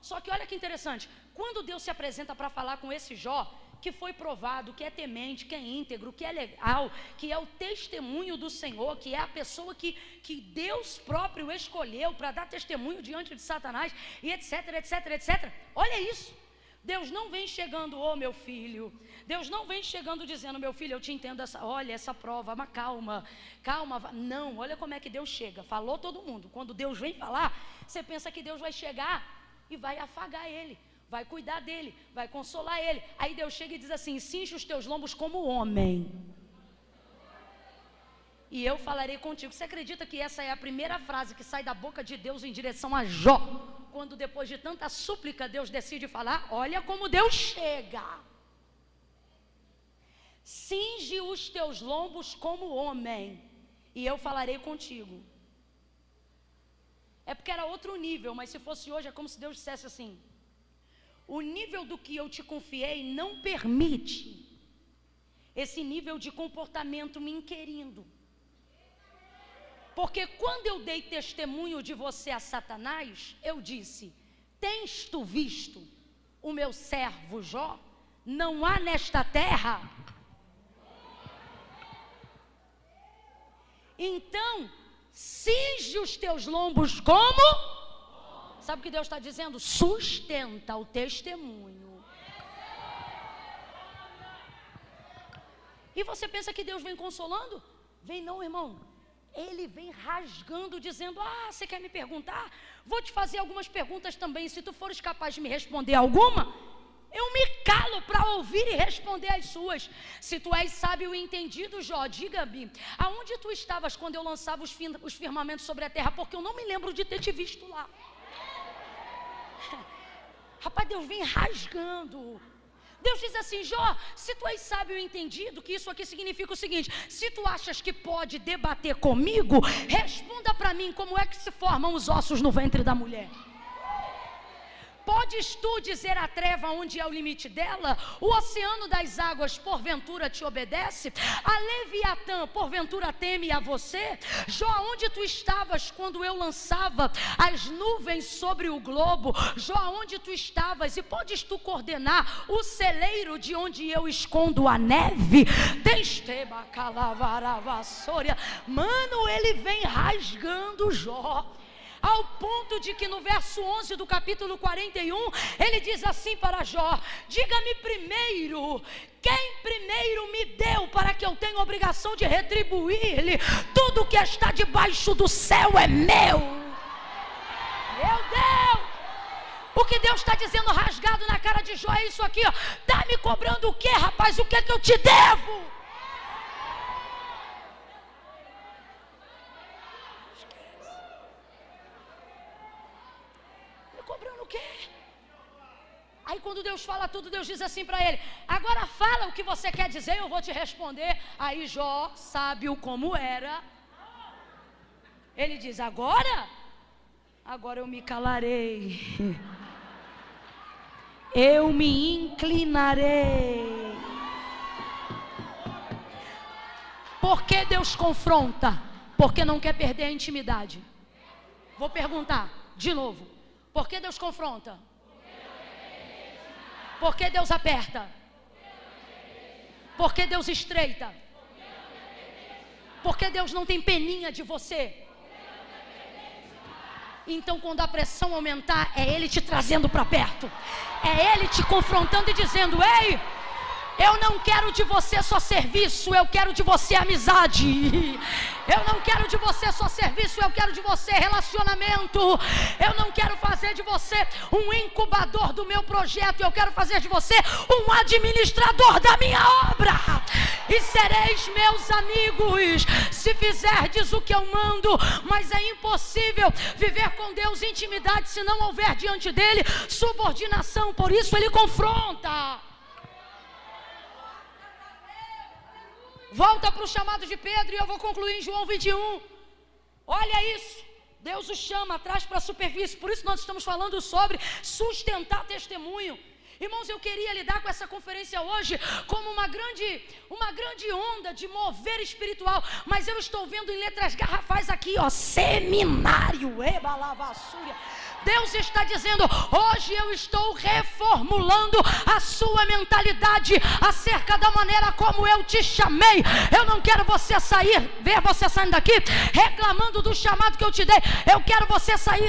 Só que olha que interessante. Quando Deus se apresenta para falar com esse Jó, que foi provado, que é temente, que é íntegro, que é legal, que é o testemunho do Senhor, que é a pessoa que Deus próprio escolheu para dar testemunho diante de Satanás, e etc. Olha isso. Deus não vem chegando, meu filho. Deus não vem chegando dizendo, meu filho, eu te entendo, olha essa prova, mas calma. Não, olha como é que Deus chega. Falou todo mundo. Quando Deus vem falar, você pensa que Deus vai chegar e vai afagar ele, vai cuidar dele, vai consolar ele. Aí Deus chega e diz assim, cinge os teus lombos como homem, e eu falarei contigo. Você acredita que essa é a primeira frase que sai da boca de Deus em direção a Jó? Quando depois de tanta súplica Deus decide falar, olha como Deus chega. Cinge os teus lombos como homem, e eu falarei contigo. É porque era outro nível, mas se fosse hoje é como se Deus dissesse assim, o nível do que eu te confiei não permite esse nível de comportamento me inquirindo. Porque quando eu dei testemunho de você a Satanás, eu disse, tens tu visto o meu servo Jó? Não há nesta terra. Então, cinge os teus lombos como? Sabe o que Deus está dizendo? Sustenta o testemunho. E você pensa que Deus vem consolando? Vem não, irmão. Ele vem rasgando, dizendo, você quer me perguntar? Vou te fazer algumas perguntas também. Se tu fores capaz de me responder alguma, eu me calo para ouvir e responder as suas. Se tu és sábio e entendido, Jó, diga-me, aonde tu estavas quando eu lançava os firmamentos sobre a terra? Porque eu não me lembro de ter te visto lá. Rapaz, Deus vem rasgando. Deus diz assim, Jó, se tu és sábio e entendido, que isso aqui significa o seguinte, se tu achas que pode debater comigo, responda para mim como é que se formam os ossos no ventre da mulher. Podes tu dizer a treva onde é o limite dela? O oceano das águas porventura te obedece? A Leviatã porventura teme a você? Jó, onde tu estavas quando eu lançava as nuvens sobre o globo? Jó, onde tu estavas? E podes tu coordenar o celeiro de onde eu escondo a neve? Mano, ele vem rasgando Jó, ao ponto de que no verso 11 do capítulo 41, ele diz assim para Jó, diga-me primeiro, quem primeiro me deu para que eu tenha obrigação de retribuir-lhe? Tudo que está debaixo do céu é meu. Meu Deus! O que Deus está dizendo rasgado na cara de Jó é isso aqui, está me cobrando o que, rapaz? O que é que eu te devo? Cobrando o quê? Aí quando Deus fala tudo, Deus diz assim para ele, agora fala o que você quer dizer, eu vou te responder. Aí Jó, sábio como era, ele diz, agora eu me calarei, eu me inclinarei. Por que Deus confronta? Porque não quer perder a intimidade. Vou perguntar de novo. Por que Deus confronta? Por que Deus aperta? Por que Deus estreita? Por que Deus não tem peninha de você? Então quando a pressão aumentar, é Ele te trazendo para perto. É Ele te confrontando e dizendo, ei, Eu não quero de você só serviço, eu quero de você amizade. Eu não quero de você só serviço, eu quero de você relacionamento. Eu não quero fazer de você um incubador do meu projeto, eu quero fazer de você um administrador da minha obra. E sereis meus amigos, se fizerdes o que eu mando. Mas é impossível viver com Deus em intimidade se não houver diante dele subordinação. Por isso ele confronta. Volta para o chamado de Pedro e eu vou concluir em João 21. Olha isso, Deus o chama, traz para a superfície. Por isso nós estamos falando sobre sustentar testemunho. Irmãos, eu queria lidar com essa conferência hoje como uma grande onda de mover espiritual, mas eu estou vendo em letras garrafais aqui, ó, seminário, ebalavassúria. Deus está dizendo, hoje eu estou reformulando a sua mentalidade acerca da maneira como eu te chamei. Eu não quero você ver você saindo daqui reclamando do chamado que eu te dei. Eu quero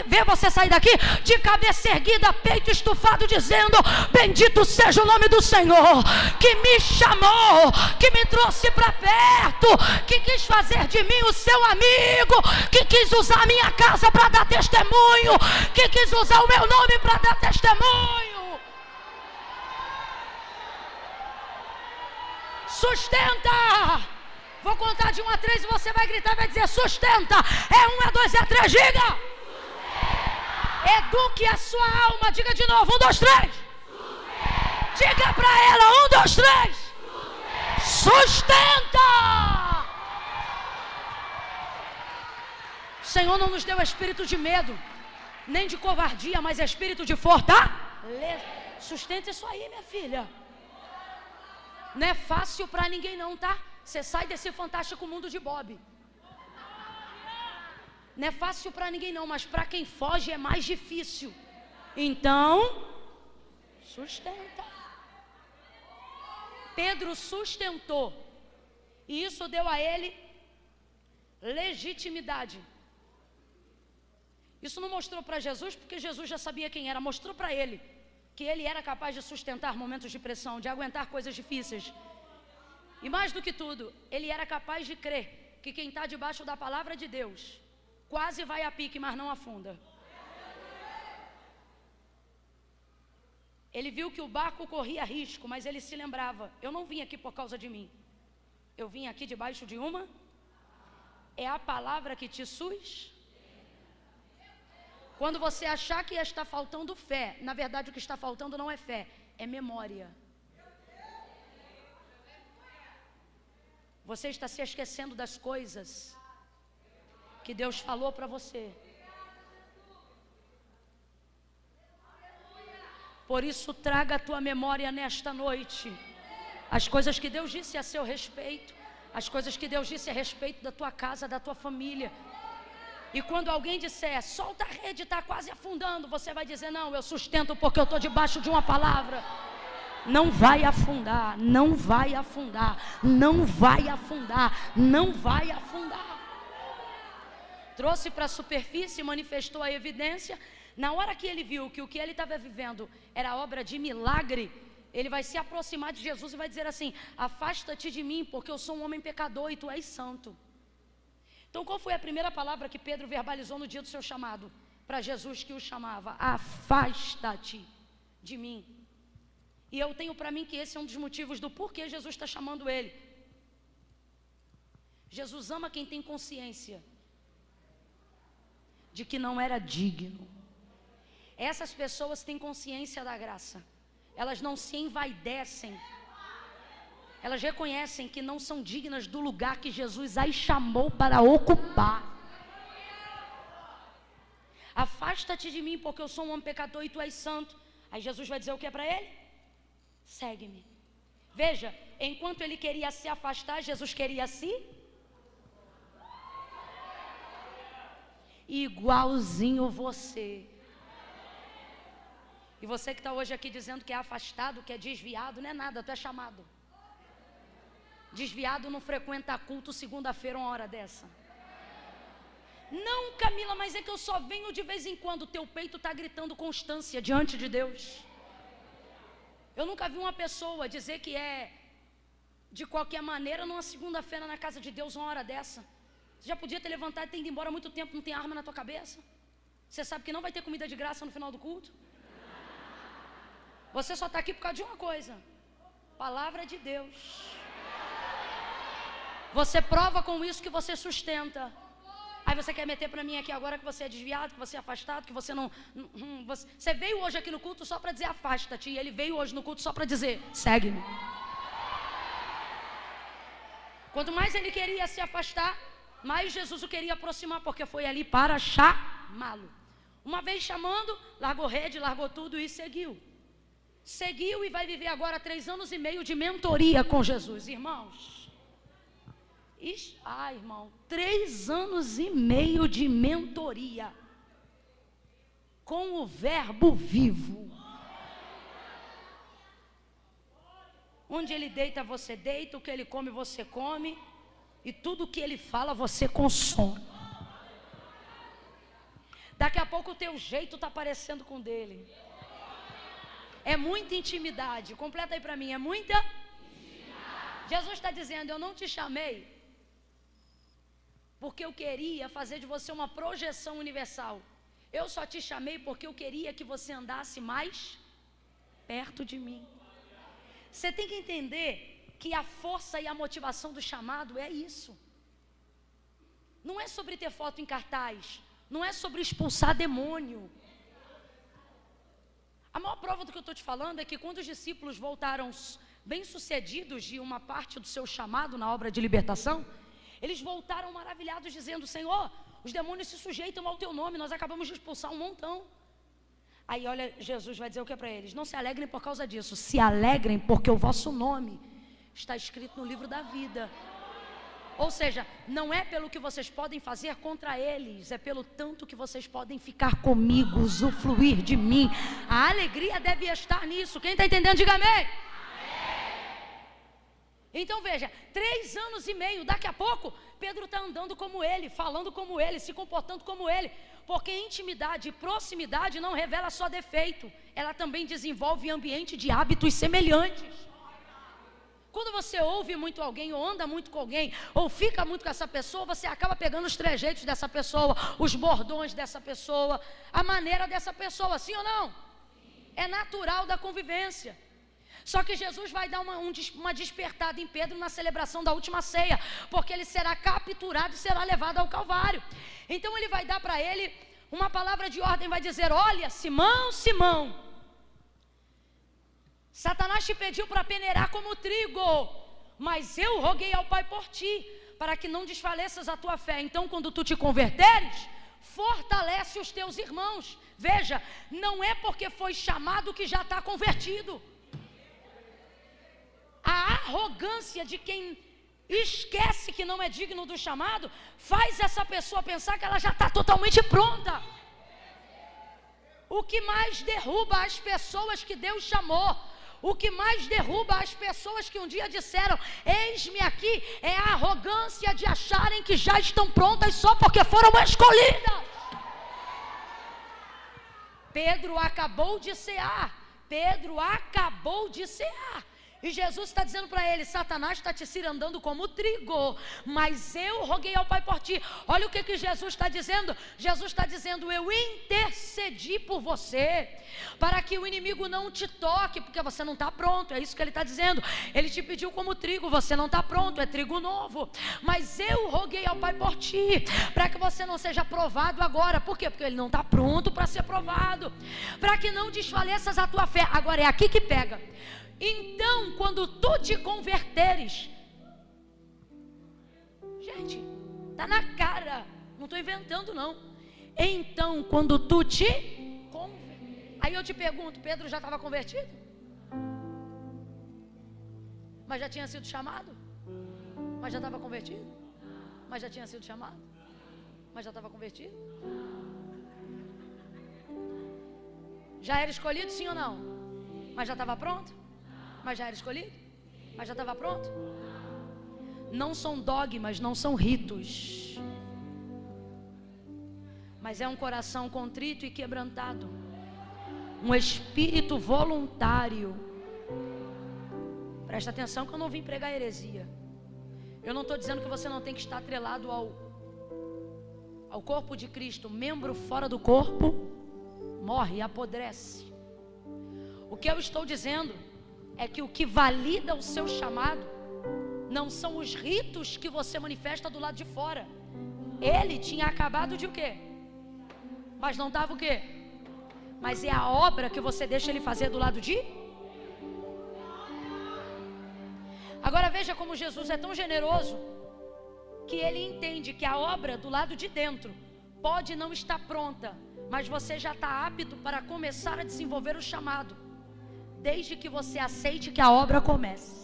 ver você sair daqui de cabeça erguida, peito estufado, dizendo, bendito seja o nome do Senhor, que me chamou, que me trouxe para perto, que quis fazer de mim o seu amigo, que quis usar a minha casa para dar testemunho, que quis usar o meu nome para dar testemunho. Sustenta. Vou contar de 1 a 3 e você vai gritar e vai dizer sustenta. É 1, é 2, é 3, diga. Sustenta. Eduque a sua alma, diga de novo, 1, 2, 3. Sustenta. Diga para ela, 1, 2, 3. Sustenta. O Senhor não nos deu espírito de medo, nem de covardia, mas espírito de fortaleza. Sustenta isso aí, minha filha. Não é fácil para ninguém não, tá? Você sai desse fantástico mundo de Bob. Não é fácil para ninguém não, mas para quem foge é mais difícil. Então, sustenta. Pedro sustentou, e isso deu a ele legitimidade. Isso não mostrou para Jesus, porque Jesus já sabia quem era. Mostrou para ele que ele era capaz de sustentar momentos de pressão, de aguentar coisas difíceis. E mais do que tudo, ele era capaz de crer que quem está debaixo da palavra de Deus quase vai a pique, mas não afunda. Ele viu que o barco corria risco, mas ele se lembrava, eu não vim aqui por causa de mim, eu vim aqui debaixo de uma, é a palavra que te sustenta. Quando você achar que está faltando fé, na verdade o que está faltando não é fé, é memória. Você está se esquecendo das coisas que Deus falou para você. Por isso traga a tua memória nesta noite as coisas que Deus disse a seu respeito, as coisas que Deus disse a respeito da tua casa, da tua família. E quando alguém disser, solta a rede, está quase afundando, você vai dizer, não, eu sustento porque eu estou debaixo de uma palavra. Não vai afundar, não vai afundar, não vai afundar, não vai afundar. Trouxe para a superfície, manifestou a evidência. Na hora que ele viu que o que ele estava vivendo era obra de milagre, ele vai se aproximar de Jesus e vai dizer assim, afasta-te de mim, porque eu sou um homem pecador e tu és santo. Então qual foi a primeira palavra que Pedro verbalizou no dia do seu chamado? Para Jesus que o chamava, afasta-te de mim. E eu tenho para mim que esse é um dos motivos do porquê Jesus está chamando ele. Jesus ama quem tem consciência de que não era digno. Essas pessoas têm consciência da graça. Elas não se envaidecem. Elas reconhecem que não são dignas do lugar que Jesus as chamou para ocupar. Afasta-te de mim, porque eu sou um homem pecador e tu és santo. Aí Jesus vai dizer o que para ele? Segue-me. Veja, enquanto ele queria se afastar, Jesus queria se... Igualzinho você. E você que está hoje aqui dizendo que é afastado, que é desviado, não é nada, tu é chamado. Desviado não frequenta culto segunda-feira, uma hora dessa. Não, Camila, mas é que eu só venho de vez em quando. Teu peito está gritando constância diante de Deus. Eu nunca vi uma pessoa dizer que é de qualquer maneira numa segunda-feira na casa de Deus, uma hora dessa. Você já podia ter levantado e ter ido embora há muito tempo, não tem arma na tua cabeça. Você sabe que não vai ter comida de graça no final do culto. Você só está aqui por causa de uma coisa: palavra de Deus. Você prova com isso que você sustenta. Aí você quer meter para mim aqui agora que você é desviado, que você é afastado, que você não... Você veio hoje aqui no culto só para dizer afasta-te, e ele veio hoje no culto só para dizer segue-me. Quanto mais ele queria se afastar, mais Jesus o queria aproximar, porque foi ali para chamá-lo. Uma vez chamando, largou rede, largou tudo e seguiu. Seguiu e vai viver agora 3 anos e meio de mentoria com Jesus, irmãos. Irmão, 3 anos e meio de mentoria com o verbo vivo. Onde ele deita, você deita, o que ele come, você come, e tudo que ele fala, você consome. Daqui a pouco o teu jeito está parecendo com o dele. É muita intimidade. Completa aí para mim, é muita intimidade. Jesus está dizendo: eu não te chamei porque eu queria fazer de você uma projeção universal. Eu só te chamei porque eu queria que você andasse mais perto de mim. Você tem que entender que a força e a motivação do chamado é isso. Não é sobre ter foto em cartaz, não é sobre expulsar demônio. A maior prova do que eu estou te falando é que quando os discípulos voltaram bem-sucedidos de uma parte do seu chamado na obra de libertação, eles voltaram maravilhados dizendo: Senhor, os demônios se sujeitam ao teu nome, nós acabamos de expulsar um montão. Aí olha, Jesus vai dizer o que para eles? Não se alegrem por causa disso, se alegrem porque o vosso nome está escrito no livro da vida. Ou seja, não é pelo que vocês podem fazer contra eles, é pelo tanto que vocês podem ficar comigo, usufruir de mim. A alegria deve estar nisso. Quem está entendendo, diga amém. Então veja, 3 anos e meio, daqui a pouco Pedro está andando como ele, falando como ele, se comportando como ele. Porque intimidade e proximidade não revela só defeito, ela também desenvolve ambiente de hábitos semelhantes. Quando você ouve muito alguém, ou anda muito com alguém, ou fica muito com essa pessoa, você acaba pegando os trejeitos dessa pessoa, os bordões dessa pessoa, a maneira dessa pessoa, sim ou não? É natural da convivência. Só que Jesus vai dar uma despertada em Pedro na celebração da última ceia, porque ele será capturado e será levado ao Calvário. Então ele vai dar para ele uma palavra de ordem, vai dizer: olha, Simão, Simão, Satanás te pediu para peneirar como trigo, mas eu roguei ao Pai por ti, para que não desfaleças a tua fé. Então quando tu te converteres, fortalece os teus irmãos. Veja, não é porque foi chamado que já está convertido. A arrogância de quem esquece que não é digno do chamado faz essa pessoa pensar que ela já está totalmente pronta. O que mais derruba as pessoas que Deus chamou, o que mais derruba as pessoas que um dia disseram: eis-me aqui, é a arrogância de acharem que já estão prontas só porque foram escolhidas. Pedro acabou de cear. Pedro acabou de cear. E Jesus está dizendo para ele: Satanás está te cirandando como trigo, mas eu roguei ao Pai por ti. Olha o que Jesus está dizendo. Jesus está dizendo: eu intercedi por você, para que o inimigo não te toque, porque você não está pronto. É isso que ele está dizendo. Ele te pediu como trigo, você não está pronto, é trigo novo. Mas eu roguei ao Pai por ti, para que você não seja provado agora. Por quê? Porque ele não está pronto para ser provado, para que não desfaleças a tua fé. Agora é aqui que pega. Então, quando tu te converteres, gente, tá na cara, não estou inventando não. Então, quando tu te converteres, aí eu te pergunto: Pedro já estava convertido? Mas já tinha sido chamado? Mas já estava convertido? Mas já tinha sido chamado? Mas já estava convertido? Já era escolhido, sim ou não? Mas já estava pronto? Mas já era escolhido? Mas já estava pronto? Não são dogmas, não são ritos, mas é um coração contrito e quebrantado, um espírito voluntário Presta atenção que eu não vim pregar heresia. Eu não estou dizendo que você não tem que estar atrelado ao corpo de Cristo. Membro fora do corpo morre, apodrece. O que eu estou dizendo é que o que valida o seu chamado não são os ritos que você manifesta do lado de fora. Ele tinha acabado de o quê? Mas não estava o quê? Mas é a obra que você deixa ele fazer do lado de... Agora veja como Jesus é tão generoso, que ele entende que a obra do lado de dentro pode não estar pronta, mas você já está apto para começar a desenvolver o chamado, desde que você aceite que a obra comece.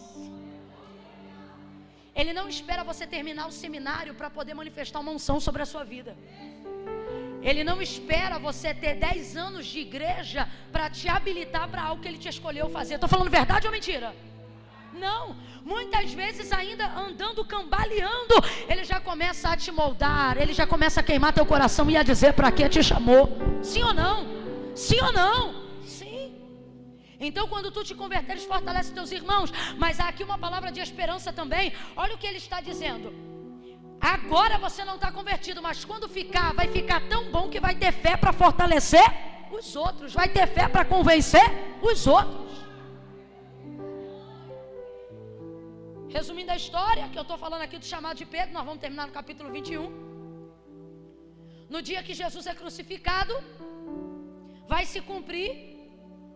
Ele não espera você terminar o seminário para poder manifestar uma unção sobre a sua vida. Ele não espera você ter 10 anos de igreja para te habilitar para algo que ele te escolheu fazer. Estou falando verdade ou mentira? Não, muitas vezes ainda andando, cambaleando, ele já começa a te moldar, ele já começa a queimar teu coração e a dizer para que te chamou. Sim ou não? Sim ou não? Sim. Então quando tu te converteres, fortalece teus irmãos. Mas há aqui uma palavra de esperança também. Olha o que ele está dizendo. Agora você não está convertido, mas quando ficar, vai ficar tão bom que vai ter fé para fortalecer os outros, vai ter fé para convencer os outros. Resumindo a história, que eu estou falando aqui do chamado de Pedro, nós vamos terminar no capítulo 21. No dia que Jesus é crucificado, vai se cumprir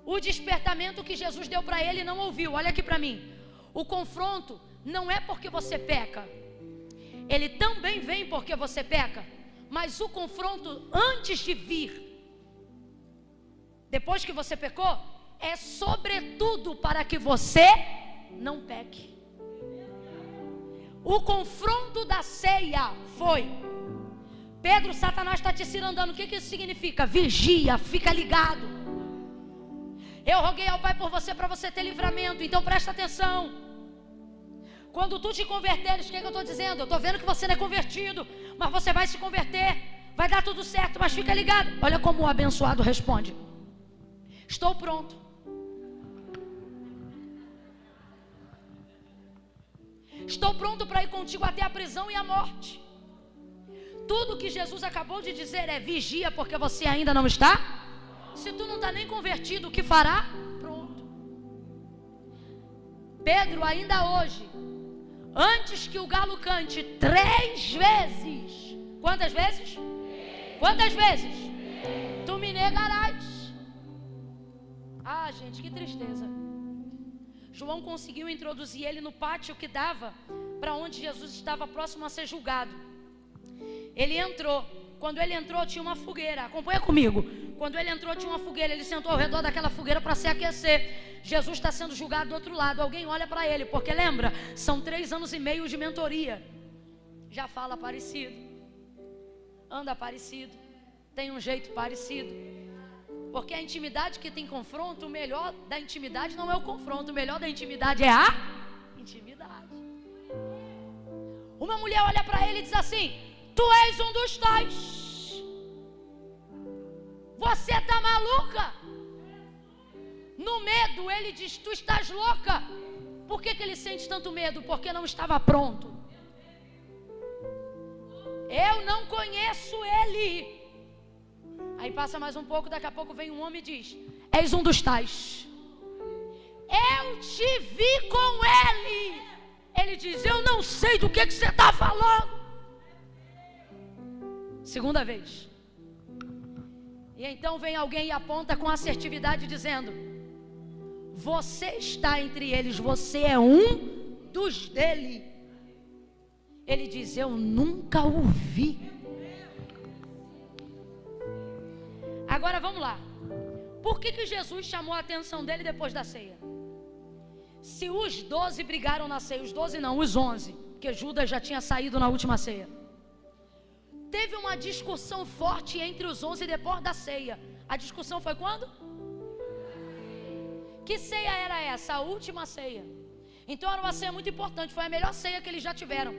o despertamento que Jesus deu para ele e não ouviu. Olha aqui para mim. O confronto não é porque você peca. Ele também vem porque você peca. Mas o confronto antes de vir, depois que você pecou, é sobretudo para que você não peque. O confronto da ceia foi: Pedro, Satanás está te cirandando. O que isso significa? Vigia, fica ligado. Eu roguei ao Pai por você para você ter livramento. Então presta atenção. Quando tu te converteres, o que eu estou dizendo? Eu estou vendo que você não é convertido, mas você vai se converter. Vai dar tudo certo, mas fica ligado. Olha como o abençoado responde: estou pronto. Estou pronto para ir contigo até a prisão e a morte. Tudo que Jesus acabou de dizer é: vigia, porque você ainda não está. Se tu não está nem convertido, o que fará? Pronto. Pedro, ainda hoje, antes que o galo cante 3 vezes. Quantas vezes? Quantas vezes? Tu me negarás. Ah, gente, que tristeza. João conseguiu introduzir ele no pátio que dava para onde Jesus estava próximo a ser julgado. Ele entrou. Quando ele entrou, tinha uma fogueira. Acompanha comigo. Quando ele entrou, tinha uma fogueira. Ele sentou ao redor daquela fogueira para se aquecer. Jesus está sendo julgado do outro lado. Alguém olha para ele, porque lembra, são 3 anos e meio de mentoria. Já fala parecido, anda parecido, tem um jeito parecido. Porque a intimidade que tem confronto, o melhor da intimidade não é o confronto, o melhor da intimidade é a intimidade. Uma mulher olha para ele e diz assim: tu és um dos tais. Você está maluca? No medo ele diz: tu estás louca. Por que ele sente tanto medo? Porque não estava pronto. Eu não conheço ele. Aí passa mais um pouco, daqui a pouco vem um homem e diz: és um dos tais. Eu te vi com ele. Ele diz: eu não sei do que você está falando. Segunda vez. E então vem alguém e aponta com assertividade dizendo: você está entre eles, você é um dos dele. Ele diz: eu nunca o vi. Agora vamos lá. Por que Jesus chamou a atenção dele depois da ceia? Se os 12 brigaram na ceia, os 12 não, os 11, porque Judas já tinha saído na última ceia. Teve uma discussão forte entre os 11 depois da ceia. A discussão foi quando? Que ceia era essa? A última ceia. Então era uma ceia muito importante, foi a melhor ceia que eles já tiveram.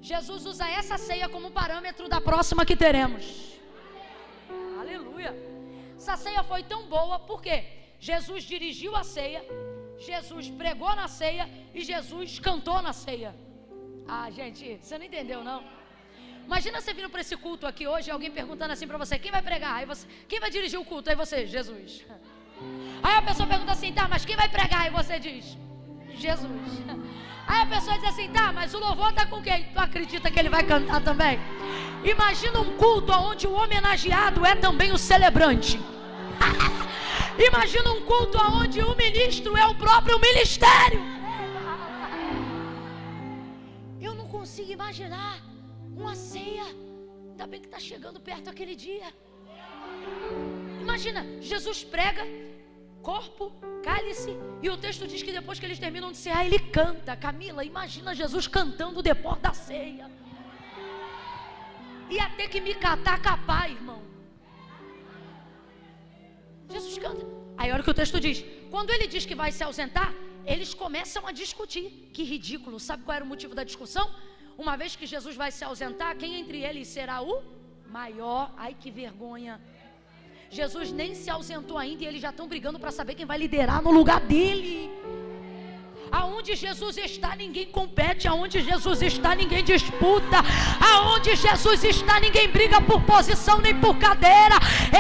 Jesus usa essa ceia como parâmetro da próxima que teremos. Aleluia. Essa ceia foi tão boa, porque Jesus dirigiu a ceia, Jesus pregou na ceia e Jesus cantou na ceia. Ah, gente, você não entendeu, não? Imagina você vindo para esse culto aqui hoje, alguém perguntando assim para você: quem vai pregar? Aí você: quem vai dirigir o culto? Aí você: Jesus. Aí a pessoa pergunta assim: tá, mas quem vai pregar? Aí você diz: Jesus. Aí a pessoa diz assim: tá, mas o louvor tá com quem? Tu acredita que ele vai cantar também? Imagina um culto onde o homenageado é também o celebrante. Imagina um culto onde o ministro é o próprio ministério. Eu não consigo imaginar uma ceia. Ainda bem que está chegando perto aquele dia. Imagina, Jesus prega, corpo, cálice, e o texto diz que depois que eles terminam de cear, ele canta. Camila, imagina Jesus cantando depois da ceia. Ia ter que me catar capar, irmão. Jesus canta. Aí olha o que o texto diz: quando ele diz que vai se ausentar, eles começam a discutir. Que ridículo. Sabe qual era o motivo da discussão? Uma vez que Jesus vai se ausentar, quem entre eles será o maior? Ai, que vergonha. Jesus nem se ausentou ainda e eles já estão brigando para saber quem vai liderar no lugar dele. Aonde Jesus está, ninguém compete. Aonde Jesus está, ninguém disputa. Aonde Jesus está, ninguém briga por posição nem por cadeira.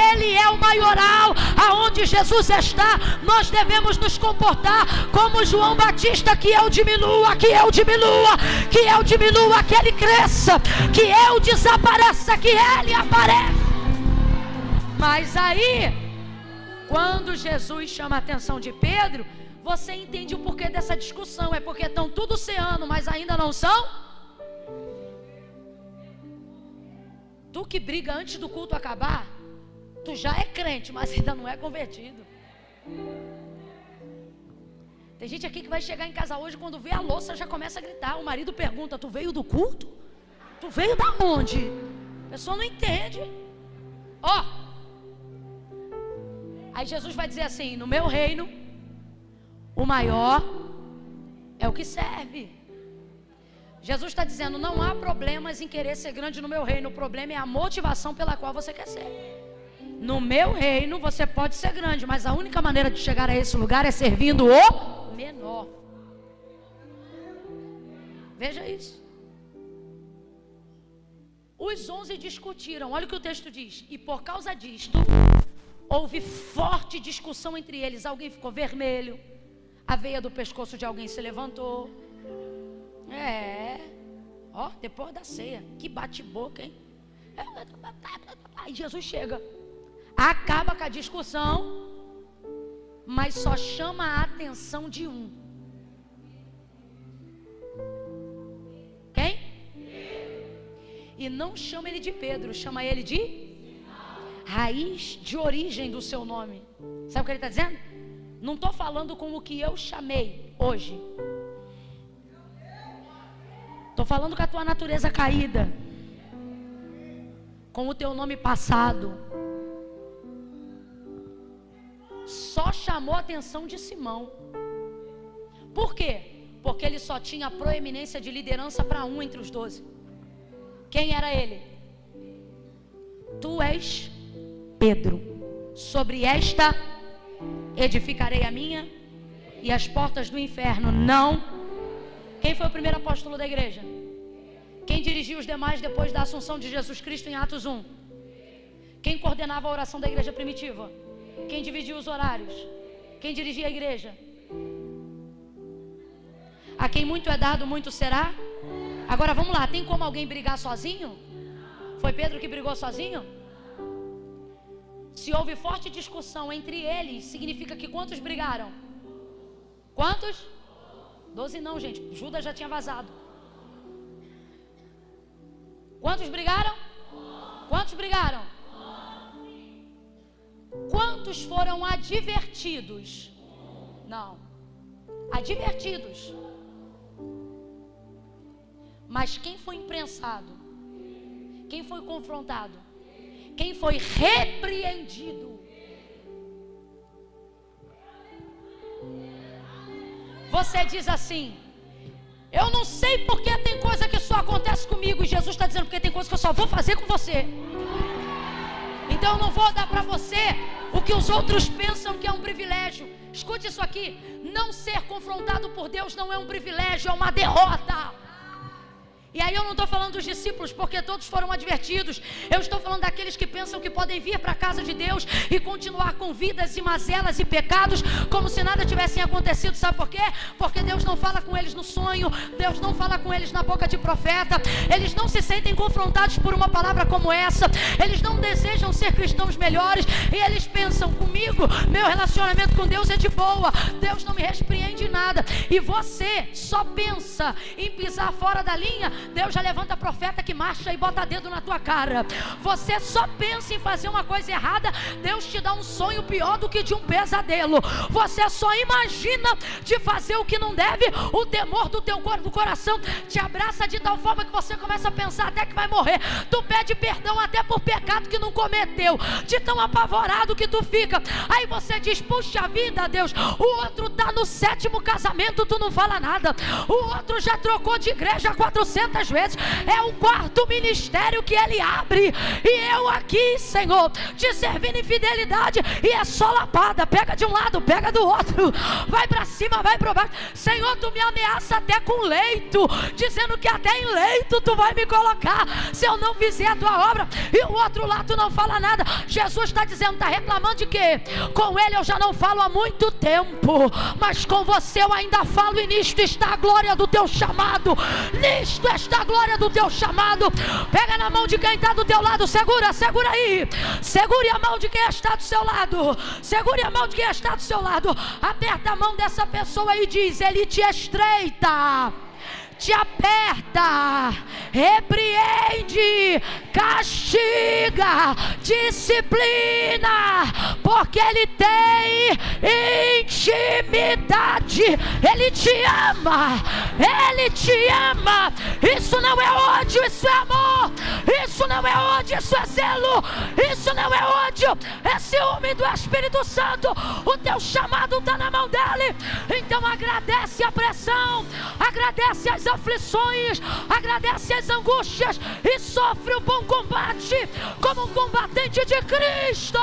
Ele é o maioral. Aonde Jesus está, nós devemos nos comportar como João Batista: que eu diminua, que eu diminua, que eu diminua, que ele cresça, que eu desapareça, que ele apareça. Mas aí, quando Jesus chama a atenção de Pedro, você entende o porquê dessa discussão. É porque estão tudo ceando, mas ainda não são. Tu que briga antes do culto acabar, tu já é crente, mas ainda não é convertido. Tem gente aqui que vai chegar em casa hoje, quando vê a louça já começa a gritar. O marido pergunta: tu veio do culto? Tu veio da onde? A pessoa não entende. Ó, aí Jesus vai dizer assim: no meu reino, o maior é o que serve. Jesus está dizendo: não há problemas em querer ser grande no meu reino. O problema é a motivação pela qual você quer ser. No meu reino você pode ser grande, mas a única maneira de chegar a esse lugar é servindo o menor. Veja isso. Os 11 discutiram. Olha o que o texto diz: e por causa disto houve forte discussão entre eles. Alguém ficou vermelho, a veia do pescoço de alguém se levantou. Ó, depois da ceia, que bate-boca, hein? Aí Jesus chega, acaba com a discussão, mas só chama a atenção de um. Quem? E não chama ele de Pedro, chama ele de raiz de origem do seu nome. Sabe o que ele está dizendo? Não estou falando com o que eu chamei hoje. Estou falando com a tua natureza caída, com o teu nome passado. Só chamou a atenção de Simão. Por quê? Porque ele só tinha proeminência de liderança para um entre os 12. Quem era ele? Tu és Pedro. Sobre esta edificarei a minha, e as portas do inferno não. Quem foi o primeiro apóstolo da igreja? Quem dirigiu os demais depois da assunção de Jesus Cristo em Atos 1? Quem coordenava a oração da igreja primitiva? Quem dividia os horários? Quem dirigia a igreja? A quem muito é dado, muito será. Agora vamos lá, tem como alguém brigar sozinho? Foi Pedro que brigou sozinho? Se houve forte discussão entre eles, significa que quantos brigaram? Quantos? 12 não, gente, Judas já tinha vazado. Quantos brigaram? Quantos brigaram? Quantos foram advertidos? Não. Advertidos. Mas quem foi imprensado? Quem foi confrontado? Quem foi repreendido? Você diz assim: eu não sei porque tem coisa que só acontece comigo. E Jesus está dizendo: porque tem coisa que eu só vou fazer com você. Então eu não vou dar para você o que os outros pensam que é um privilégio. Escute isso aqui: não ser confrontado por Deus não é um privilégio, é uma derrota. E aí eu não estou falando dos discípulos, porque todos foram advertidos. Eu estou falando daqueles que pensam que podem vir para a casa de Deus e continuar com vidas e mazelas e pecados como se nada tivesse acontecido. Sabe por quê? Porque Deus não fala com eles no sonho, Deus não fala com eles na boca de profeta. Eles não se sentem confrontados por uma palavra como essa. Eles não desejam ser cristãos melhores. E eles pensam: comigo, meu relacionamento com Deus é de boa, Deus não me repreende em nada. E você só pensa em pisar fora da linha, Deus já levanta profeta que marcha e bota dedo na tua cara. Você só pensa em fazer uma coisa errada, Deus te dá um sonho pior do que de um pesadelo. Você só imagina de fazer o que não deve, o temor do teu corpo, do coração te abraça de tal forma que você começa a pensar até que vai morrer. Tu pede perdão até por pecado que não cometeu, de tão apavorado que tu fica. Aí você diz: puxa vida, Deus, o outro tá no 7º casamento, tu não fala nada. O outro já trocou de igreja 400 vezes, é o 4º ministério que ele abre, e eu aqui, Senhor, te servindo em fidelidade, e é só lapada, pega de um lado, pega do outro, vai para cima, vai para baixo. Senhor, tu me ameaça até com leito, dizendo que até em leito tu vai me colocar se eu não fizer a tua obra, e o outro lado tu não fala nada. Jesus está dizendo, está reclamando de quê? Com ele eu já não falo há muito tempo, mas com você eu ainda falo, e nisto está a glória do teu chamado, nisto está a glória do teu chamado. Pega na mão de quem está do teu lado, segura aí, segure a mão de quem está do seu lado, segure a mão de quem está do seu lado, aperta a mão dessa pessoa e diz: ele te estreita, te aperta, repreende, castiga, disciplina, porque ele tem intimidade, ele te ama, ele te ama. Isso não é ódio, isso é amor. Isso não é ódio, isso é zelo. Isso não é ódio, é ciúme do Espírito Santo. O teu chamado está na mão dele. Então agradece a pressão, agradece as aflições, agradece as angústias e sofre o bom combate como um combatente de Cristo.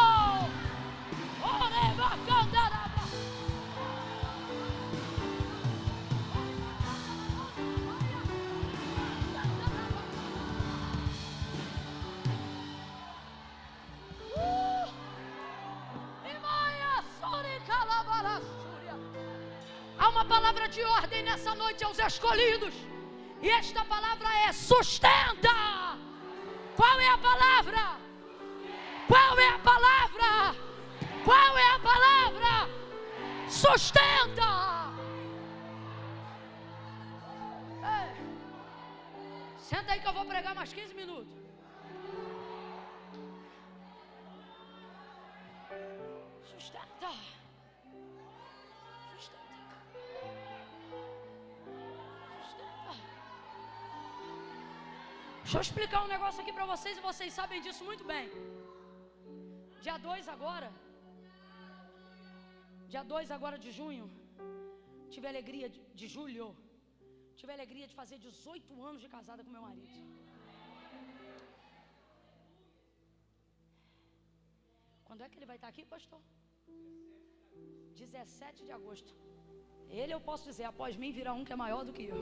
Há uma palavra de ordem nessa noite aos escolhidos, e esta palavra é: sustenta. Qual é a palavra? Qual é a palavra? Qual é a palavra? Sustenta. Ei, senta aí que eu vou pregar mais 15 minutos. Sustenta. Deixa eu explicar um negócio aqui para vocês, e vocês sabem disso muito bem. Dia 2 agora de junho, tive a alegria de julho, tive a alegria de fazer 18 anos de casada com meu marido. Quando é que ele vai estar aqui, pastor? 17 de agosto. Ele, eu posso dizer, após mim virá um que é maior do que eu.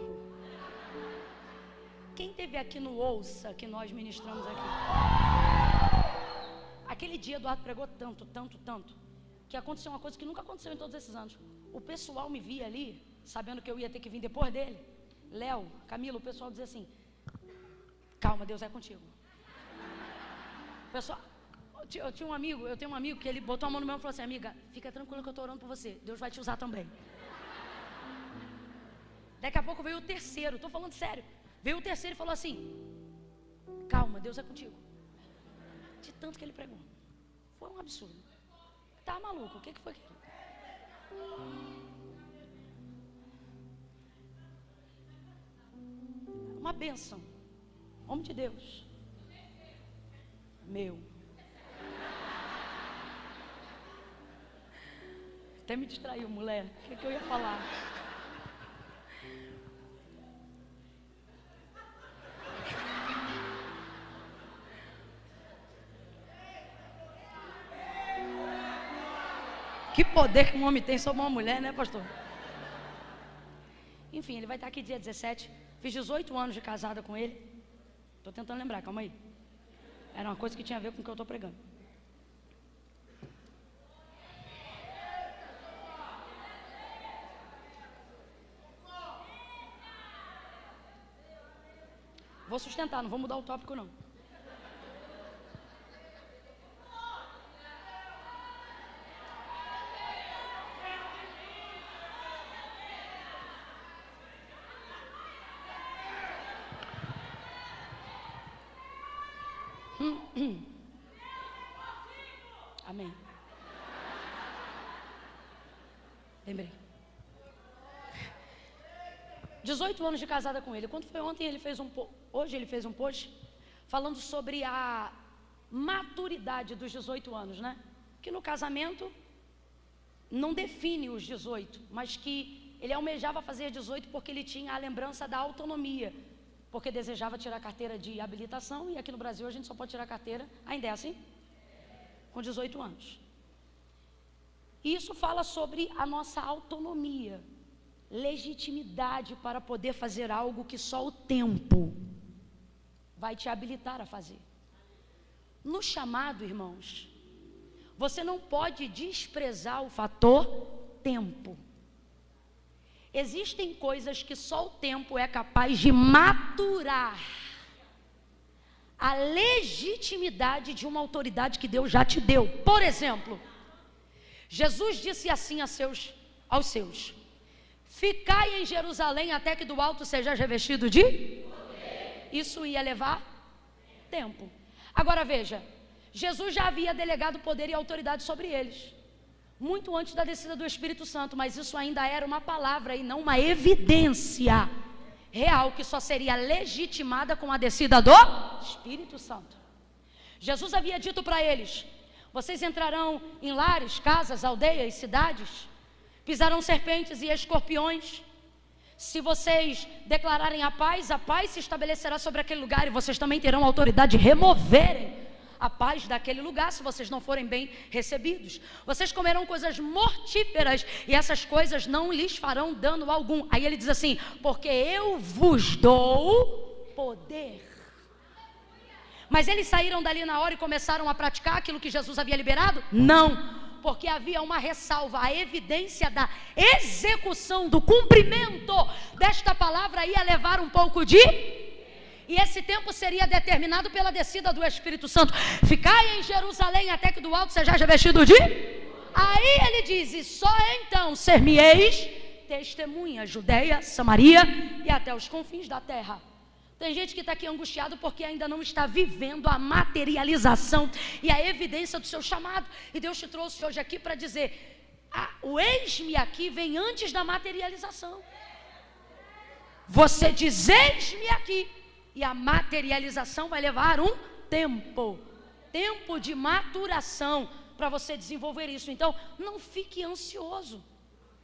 Quem esteve aqui no Ouça, que nós ministramos aqui? Aquele dia Eduardo pregou tanto, que aconteceu uma coisa que nunca aconteceu em todos esses anos. O pessoal me via ali, sabendo que eu ia ter que vir depois dele. Léo, Camilo, o pessoal dizia assim: calma, Deus é contigo. O pessoal, eu tenho um amigo que ele botou a mão no meu e falou assim: amiga, fica tranquila que eu estou orando por você, Deus vai te usar também. Daqui a pouco veio o terceiro, estou falando sério. Veio o terceiro e falou assim: calma, Deus é contigo. De tanto que ele pregou, foi um absurdo. Tá maluco, o que foi aquilo? Uma bênção. Homem de Deus. Meu. Até me distraiu, mulher. O que eu ia falar? Que poder que um homem tem sobre uma mulher, né, pastor? Enfim, ele vai estar aqui dia 17. Fiz 18 anos de casada com ele. Estou tentando lembrar, calma aí. Era uma coisa que tinha a ver com o que eu estou pregando. Vou sustentar, não vou mudar o tópico não. Amém. Lembrei. 18 anos de casada com ele. Quando foi ontem, hoje ele fez um post falando sobre a maturidade dos 18 anos, né? Que no casamento não define os 18, mas que ele almejava fazer 18 porque ele tinha a lembrança da autonomia, porque desejava tirar a carteira de habilitação, e aqui no Brasil a gente só pode tirar a carteira, ainda é assim? Com 18 anos. E isso fala sobre a nossa autonomia, legitimidade para poder fazer algo que só o tempo vai te habilitar a fazer. No chamado, irmãos, você não pode desprezar o fator tempo. Existem coisas que só o tempo é capaz de maturar a legitimidade de uma autoridade que Deus já te deu. Por exemplo, Jesus disse assim aos seus: ficai em Jerusalém até que do alto seja revestido de poder. Isso ia levar tempo. Agora veja, Jesus já havia delegado poder e autoridade sobre eles, muito antes da descida do Espírito Santo, mas isso ainda era uma palavra e não uma evidência real, que só seria legitimada com a descida do Espírito Santo. Jesus havia dito para eles: vocês entrarão em lares, casas, aldeias, cidades, pisarão serpentes e escorpiões. Se vocês declararem a paz se estabelecerá sobre aquele lugar, e vocês também terão autoridade de removerem a paz daquele lugar, se vocês não forem bem recebidos. Vocês comerão coisas mortíferas, e essas coisas não lhes farão dano algum. Aí ele diz assim: porque eu vos dou poder. Mas eles saíram dali na hora e começaram a praticar aquilo que Jesus havia liberado? Não, porque havia uma ressalva. A evidência da execução, do cumprimento desta palavra ia levar um pouco de... E esse tempo seria determinado pela descida do Espírito Santo. Ficai em Jerusalém até que do alto seja revestido de... Aí ele diz: e só então ser-me-eis testemunha, Judeia, Samaria e até os confins da terra. Tem gente que está aqui angustiado porque ainda não está vivendo a materialização e a evidência do seu chamado. E Deus te trouxe hoje aqui para dizer: o eis-me aqui vem antes da materialização. Você diz eis-me aqui, e a materialização vai levar um tempo de maturação para você desenvolver isso. Então, não fique ansioso,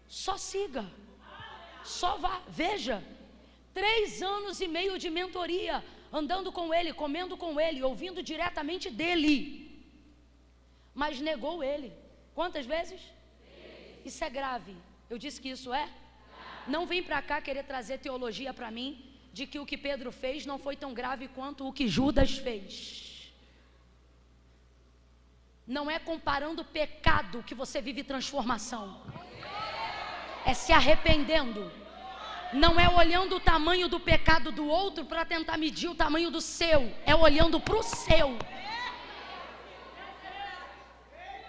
só siga, só vá. Veja, 3 anos e meio de mentoria, andando com ele, comendo com ele, ouvindo diretamente dele, mas negou ele. Quantas vezes? Isso é grave. Eu disse que isso é? Não vem para cá querer trazer teologia para mim de que o que Pedro fez não foi tão grave quanto o que Judas fez. Não é comparando pecado que você vive transformação, é se arrependendo. Não é olhando o tamanho do pecado do outro para tentar medir o tamanho do seu, é olhando para o seu.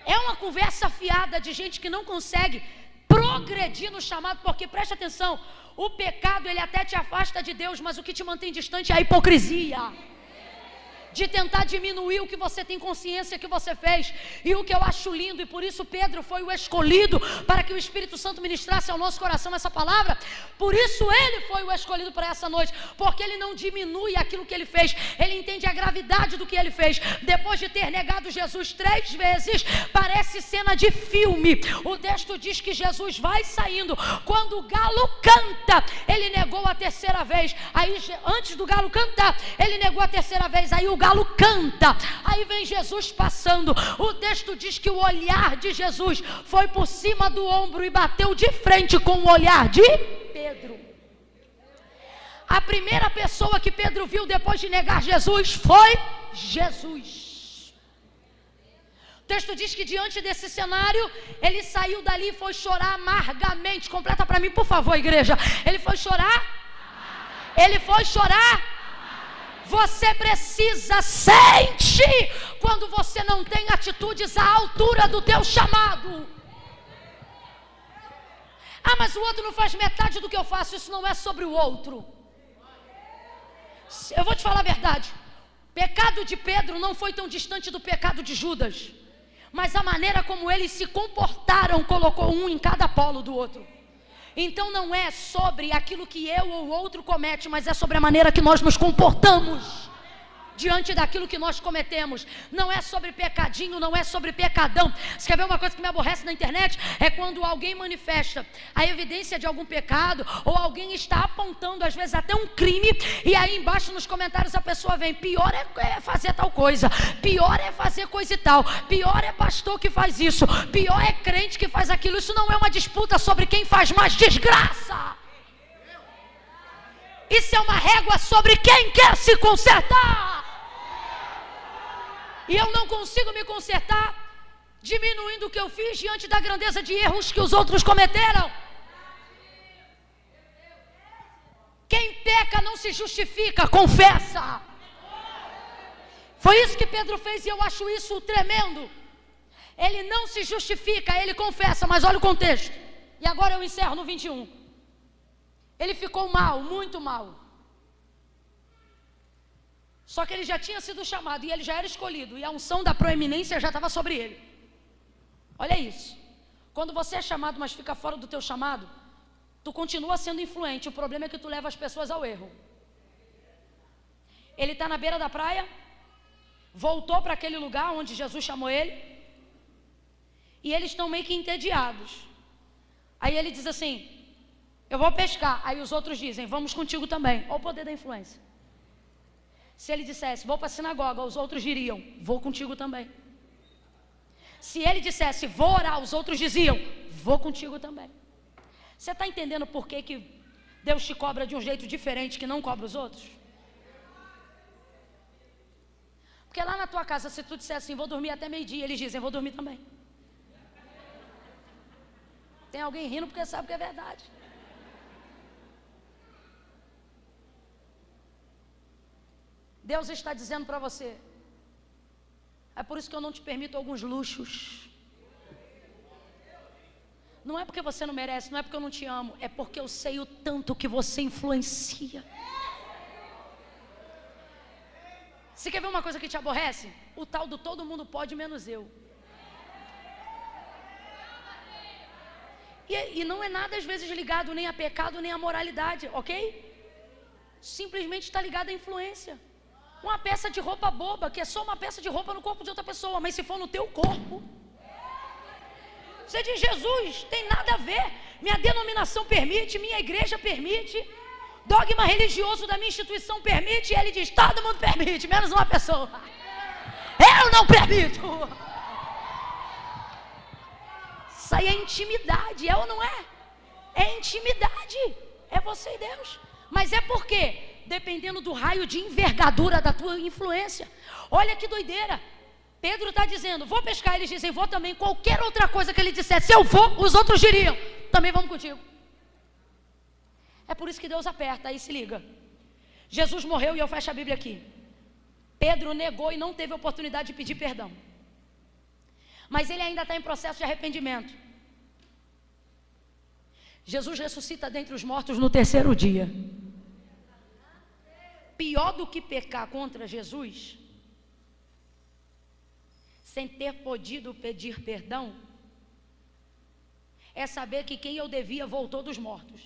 É uma conversa fiada de gente que não consegue progredir no chamado, porque preste atenção, o pecado ele até te afasta de Deus, mas o que te mantém distante é a hipocrisia, de tentar diminuir o que você tem consciência que você fez. E o que eu acho lindo, e por isso Pedro foi o escolhido para que o Espírito Santo ministrasse ao nosso coração essa palavra, por isso ele foi o escolhido para essa noite, porque ele não diminui aquilo que ele fez, ele entende a gravidade do que ele fez. Depois de ter negado Jesus 3 vezes, parece cena de filme. O texto diz que Jesus vai saindo, quando o galo canta, ele negou a terceira vez. Aí antes do galo cantar, ele negou a terceira vez. Aí o galo canta. Aí vem Jesus passando. O texto diz que o olhar de Jesus foi por cima do ombro e bateu de frente com o olhar de Pedro. A primeira pessoa que Pedro viu depois de negar Jesus foi Jesus. O texto diz que diante desse cenário, ele saiu dali e foi chorar amargamente. Completa para mim, por favor, igreja. Ele foi chorar? Ele foi chorar? Você precisa sentir quando você não tem atitudes à altura do teu chamado. Ah, mas o outro não faz metade do que eu faço. Isso não é sobre o outro. Eu vou te falar a verdade. O pecado de Pedro não foi tão distante do pecado de Judas, mas a maneira como eles se comportaram colocou um em cada polo do outro. Então não é sobre aquilo que eu ou o outro comete, mas é sobre a maneira que nós nos comportamos diante daquilo que nós cometemos. Não é sobre pecadinho, não é sobre pecadão. Você quer ver uma coisa que me aborrece na internet? É quando alguém manifesta a evidência de algum pecado, ou alguém está apontando às vezes até um crime, e aí embaixo nos comentários a pessoa vem: pior é fazer tal coisa, pior é fazer coisa e tal, pior é pastor que faz isso, pior é crente que faz aquilo. Isso não é uma disputa sobre quem faz mais desgraça. Isso é uma régua sobre quem quer se consertar. E eu não consigo me consertar diminuindo o que eu fiz diante da grandeza de erros que os outros cometeram. Quem peca não se justifica, confessa. Foi isso que Pedro fez e eu acho isso tremendo. Ele não se justifica, ele confessa, mas olha o contexto. E agora eu encerro no 21. Ele ficou mal, muito mal. Só que ele já tinha sido chamado e ele já era escolhido, e a unção da proeminência já estava sobre ele. Olha isso. Quando você é chamado, mas fica fora do teu chamado, tu continua sendo influente. O problema é que tu leva as pessoas ao erro. Ele está na beira da praia, voltou para aquele lugar onde Jesus chamou ele, e eles estão meio que entediados. Aí ele diz assim: eu vou pescar. Aí os outros dizem: vamos contigo também. Olha o poder da influência. Se ele dissesse: vou para a sinagoga, os outros diriam: vou contigo também. Se ele dissesse: vou orar, os outros diziam: vou contigo também. Você está entendendo por que Deus te cobra de um jeito diferente que não cobra os outros? Porque lá na tua casa, se tu disser assim: vou dormir até meio-dia, eles dizem: vou dormir também. Tem alguém rindo porque sabe que é verdade. Deus está dizendo para você: é por isso que eu não te permito alguns luxos. Não é porque você não merece, não é porque eu não te amo, é porque eu sei o tanto que você influencia. Você quer ver uma coisa que te aborrece? O tal do todo mundo pode menos eu. E não é nada às vezes ligado nem a pecado nem a moralidade, ok? Simplesmente está ligado à influência. Uma peça de roupa boba, que é só uma peça de roupa no corpo de outra pessoa, mas se for no teu corpo, você diz: Jesus, tem nada a ver, minha denominação permite, minha igreja permite, dogma religioso da minha instituição permite, e ele diz: todo mundo permite, menos uma pessoa. Eu não permito. Isso aí é intimidade, é ou não é? É intimidade, é você e Deus. Mas é por quê? Dependendo do raio de envergadura da tua influência. Olha que doideira. Pedro está dizendo: vou pescar. Eles dizem: vou também. Qualquer outra coisa que ele dissesse: se eu vou, os outros diriam: também vamos contigo. É por isso que Deus aperta. Aí se liga. Jesus morreu, e eu fecho a Bíblia aqui. Pedro negou e não teve oportunidade de pedir perdão. Mas ele ainda está em processo de arrependimento. Jesus ressuscita dentre os mortos no terceiro dia. Pior do que pecar contra Jesus, sem ter podido pedir perdão, é saber que quem eu devia voltou dos mortos.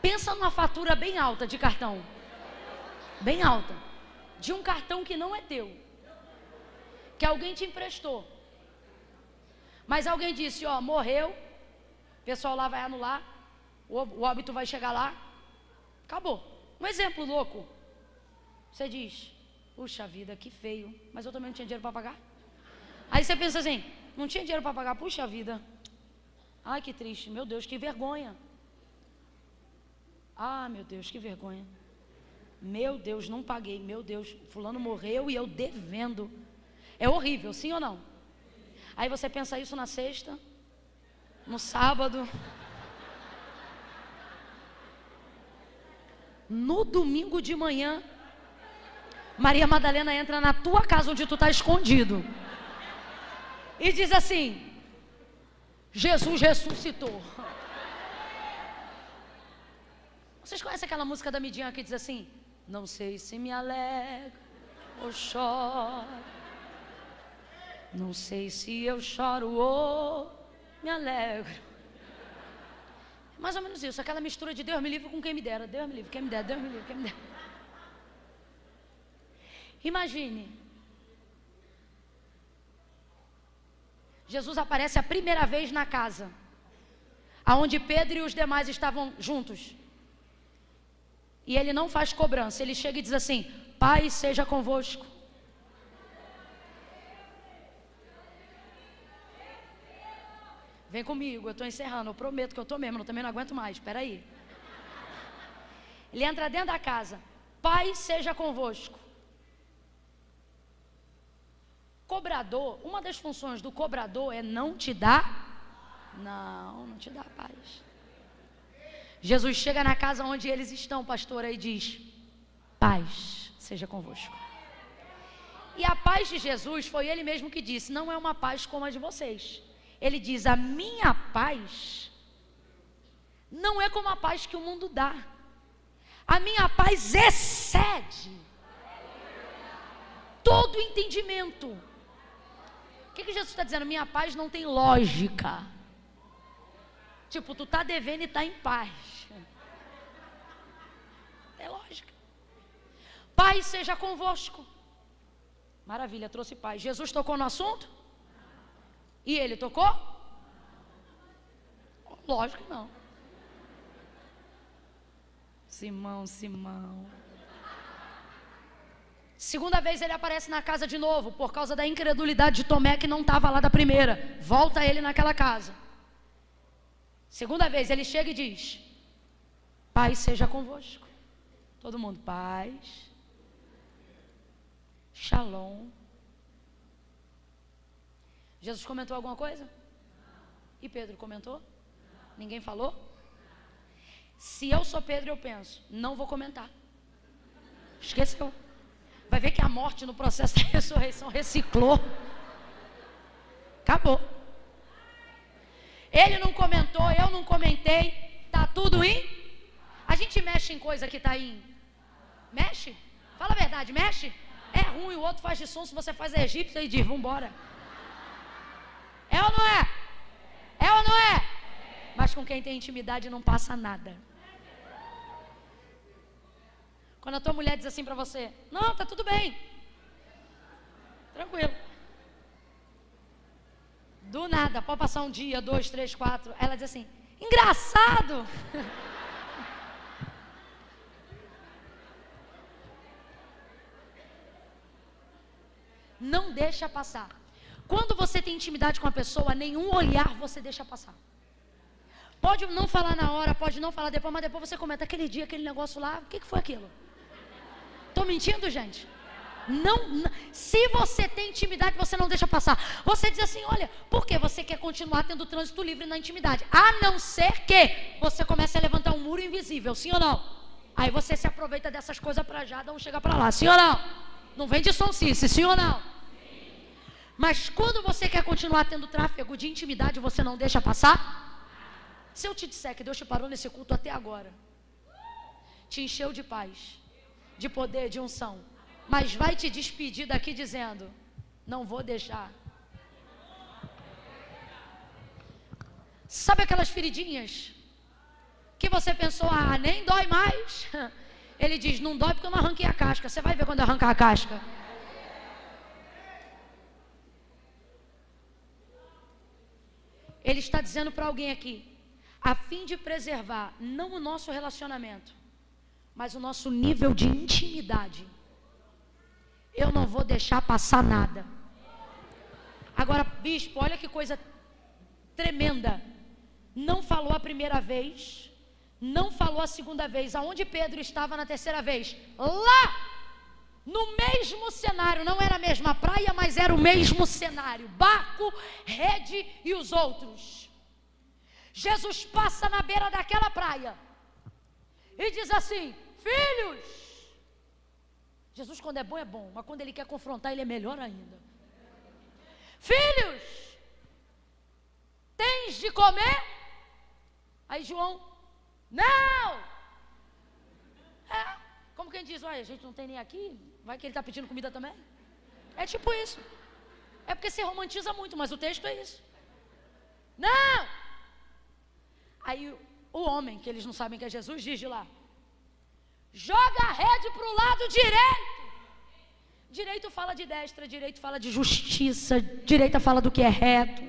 Pensa numa fatura bem alta de cartão, bem alta, de um cartão que não é teu, que alguém te emprestou. Mas alguém disse, ó, morreu, o pessoal lá vai anular, o óbito vai chegar lá, acabou. Um exemplo louco. Você diz, puxa vida, que feio, mas eu também não tinha dinheiro para pagar. Aí você pensa assim, não tinha dinheiro para pagar, puxa vida. Ai, que triste, meu Deus, que vergonha. Ah, meu Deus, que vergonha. Meu Deus, não paguei, meu Deus, fulano morreu e eu devendo. É horrível, sim ou não? Aí você pensa isso na sexta, no sábado, no domingo de manhã, Maria Madalena entra na tua casa onde tu está escondido e diz assim, Jesus ressuscitou. Vocês conhecem aquela música da Midinha que diz assim, não sei se me alegro ou choro, não sei se eu choro ou me alegro. Mais ou menos isso, aquela mistura de Deus me livre com quem me dera, Deus me livre, quem me dera, Deus me livre, quem me dera. Imagine, Jesus aparece a primeira vez na casa, aonde Pedro e os demais estavam juntos. E ele não faz cobrança, ele chega e diz assim, Pai seja convosco. Vem comigo, eu estou encerrando, eu prometo que eu estou mesmo, eu também não aguento mais, espera aí. Ele entra dentro da casa, Pai seja convosco. Cobrador, uma das funções do cobrador é não te dar, não te dá paz. Jesus chega na casa onde eles estão, pastora, e diz, paz seja convosco. E a paz de Jesus foi ele mesmo que disse, não é uma paz como a de vocês. Ele diz, a minha paz não é como a paz que o mundo dá. A minha paz excede todo entendimento. O que Jesus está dizendo? Minha paz não tem lógica. Tipo, tu está devendo e está em paz. É lógica. Paz seja convosco. Maravilha, trouxe paz. Jesus tocou no assunto? E ele tocou? Lógico que não. Simão. Segunda vez ele aparece na casa de novo, por causa da incredulidade de Tomé que não estava lá da primeira. Volta ele naquela casa. Segunda vez ele chega e diz, paz seja convosco. Todo mundo, paz. Shalom. Jesus comentou alguma coisa? E Pedro comentou? Ninguém falou? Se eu sou Pedro, eu penso, não vou comentar. Esqueceu. Vai ver que a morte no processo da ressurreição reciclou. Acabou. Ele não comentou, eu não comentei. Tá tudo em? A gente mexe em coisa que tá em. Mexe? Fala a verdade, mexe? É ruim, o outro faz de som, se você faz egípcio e diz, vambora. É ou não é? É ou não é? Mas com quem tem intimidade não passa nada. Quando a tua mulher diz assim pra você, não, tá tudo bem. Tranquilo. Do nada, pode passar um dia, 2, 3, 4. Ela diz assim, engraçado. Não deixa passar. Quando você tem intimidade com a pessoa, nenhum olhar você deixa passar. Pode não falar na hora, pode não falar depois, mas depois você comenta aquele dia, aquele negócio lá, o que foi aquilo? Estou mentindo, gente? Não, se você tem intimidade, você não deixa passar. Você diz assim, olha, por que você quer continuar tendo trânsito livre na intimidade? A não ser que você comece a levantar um muro invisível, sim ou não? Aí você se aproveita dessas coisas para já dar um chega para lá, sim ou não? Não vem de sonsice, sim ou não? Mas quando você quer continuar tendo tráfego de intimidade, você não deixa passar? Se eu te disser que Deus te parou nesse culto até agora, te encheu de paz, de poder, de unção, mas vai te despedir daqui dizendo, não vou deixar. Sabe aquelas feridinhas que você pensou, nem dói mais? Ele diz, não dói porque eu não arranquei a casca. Você vai ver quando eu arrancar a casca. Ele está dizendo para alguém aqui, a fim de preservar não o nosso relacionamento, mas o nosso nível de intimidade, eu não vou deixar passar nada. Agora, bispo, olha que coisa tremenda. Não falou a primeira vez, não falou a segunda vez. Aonde Pedro estava na terceira vez? Lá, no mesmo cenário. Não era a mesma praia, mas era o mesmo cenário. Barco, rede e os outros. Jesus passa na beira daquela praia e diz assim: filhos. Jesus, quando é bom, mas quando ele quer confrontar, ele é melhor ainda. Filhos, tens de comer? Aí João, não. Como quem diz, olha, a gente não tem nem aqui, vai que ele está pedindo comida também. É tipo isso. É porque se romantiza muito, mas o texto é isso. Não. Aí o homem, que eles não sabem que é Jesus, diz de lá: joga a rede para o lado direito. Direito fala de destra, direito fala de justiça, direita fala do que é reto.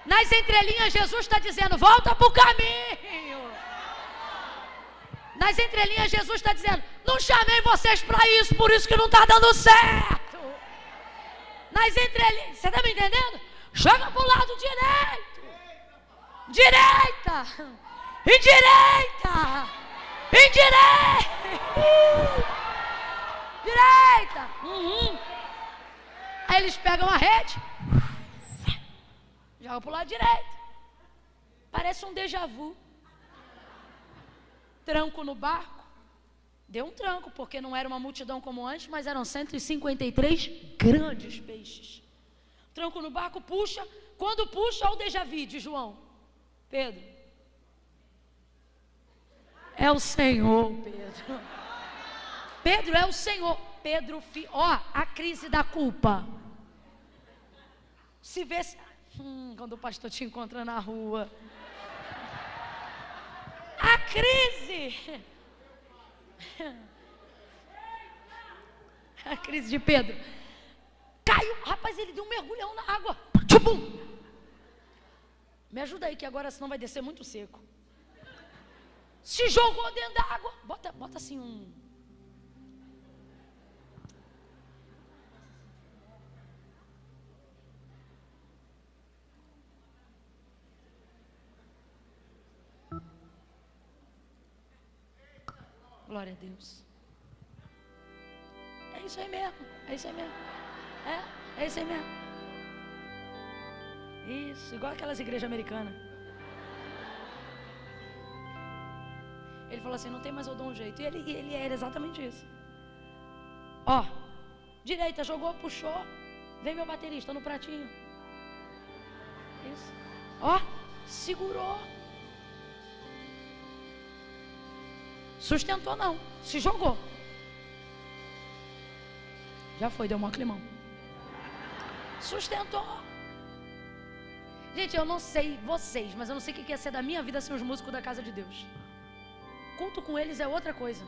Nas entrelinhas Jesus está dizendo: volta para o caminho. Nas entrelinhas Jesus está dizendo: não chamei vocês para isso, por isso que não está dando certo. Nas entrelinhas, você está me entendendo? Joga para o lado direito. Direita. E direita. E direita. Direita. Aí eles pegam a rede, jogam para o lado direito. Parece um déjà vu. Tranco no barco. Deu um tranco, porque não era uma multidão como antes, mas eram 153 grandes peixes. Tranco no barco, puxa. Quando puxa, olha o déjà vu de João. Pedro. É o Senhor, Pedro. Pedro é o Senhor. Pedro, a crise da culpa. Se vê, quando o pastor te encontra na rua. A crise. A crise de Pedro. Caiu, rapaz, ele deu um mergulhão na água. Tchubum. Me ajuda aí, que agora senão vai descer muito seco. Se jogou dentro da água. Bota assim um... Glória a Deus. É isso aí mesmo. É isso aí mesmo. É isso aí mesmo. Isso, igual aquelas igrejas americanas. Ele falou assim: não tem mais, eu dou um jeito. E ele era exatamente isso. Direita, jogou, puxou. Vem meu baterista no pratinho. Isso. Segurou. Sustentou não, se jogou. Já foi, deu um climão. Sustentou. Gente, eu não sei vocês, mas eu não sei o que ia ser da minha vida sem os músicos da casa de Deus. Culto com eles é outra coisa.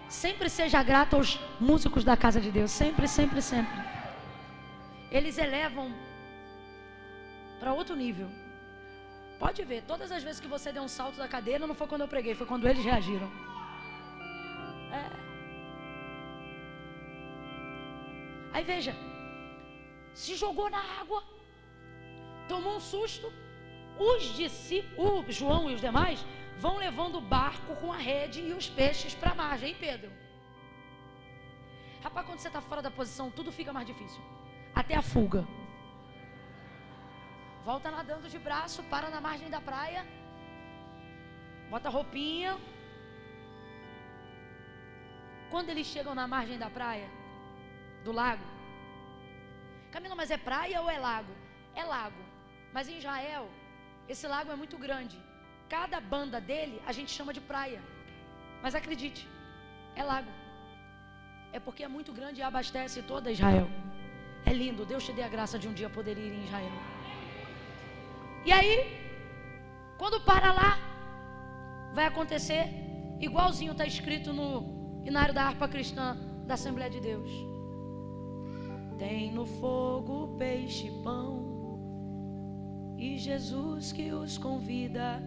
Sempre seja grato aos músicos da casa de Deus. Sempre, sempre, sempre. Eles elevam para outro nível. Pode ver, todas as vezes que você deu um salto da cadeira, não foi quando eu preguei, foi quando eles reagiram. Aí veja, se jogou na água, tomou um susto. Os discípulos, João e os demais, vão levando o barco com a rede e os peixes para a margem. Hein, Pedro? Rapaz, quando você está fora da posição, tudo fica mais difícil. Até a fuga. Volta nadando de braço, para na margem da praia, bota a roupinha. Quando eles chegam na margem da praia, do lago, Camila, mas é praia ou é lago? É lago, mas em Israel, esse lago é muito grande. Cada banda dele, a gente chama de praia. Mas acredite, é lago. É porque é muito grande e abastece toda Israel. É lindo, Deus te dê a graça de um dia poder ir em Israel. E aí, quando para lá, vai acontecer igualzinho está escrito no Inário da Harpa Cristã da Assembleia de Deus. Tem no fogo peixe e pão, E Jesus que os convida.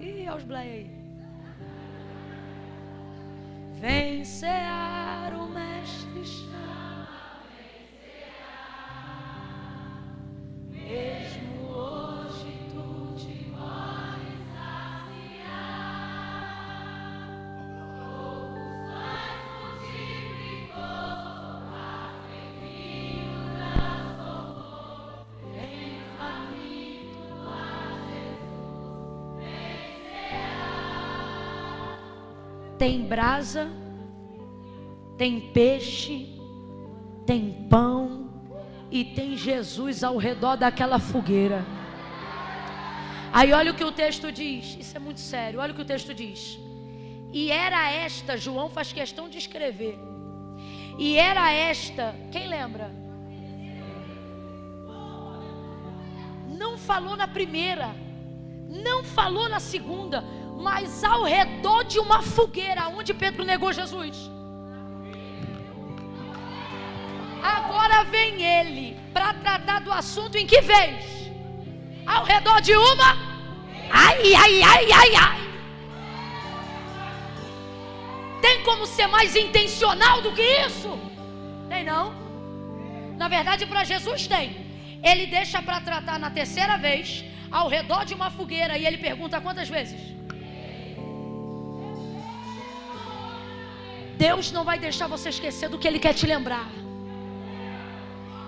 E aos Blay. Vem cear, o mestre chama. Vem cear. Mesmo hoje tu te morres saciar. Poucos pães multiplicou, mas em vinho transformou. Vem faminto a Jesus, vem cear. Tem brasa, tem peixe, tem pão e tem Jesus ao redor daquela fogueira. Aí olha o que o texto diz, isso é muito sério, olha o que o texto diz. E era esta, João faz questão de escrever, e era esta, quem lembra? Não falou na primeira, não falou na segunda, mas ao redor de uma fogueira, onde Pedro negou Jesus. Agora vem ele para tratar do assunto em que vez? Ao redor de uma. Ai, ai, ai, ai, ai. Tem como ser mais intencional do que isso? Tem não? Na verdade, para Jesus tem. Ele deixa para tratar na terceira vez, ao redor de uma fogueira, e ele pergunta quantas vezes? Deus não vai deixar você esquecer do que Ele quer te lembrar.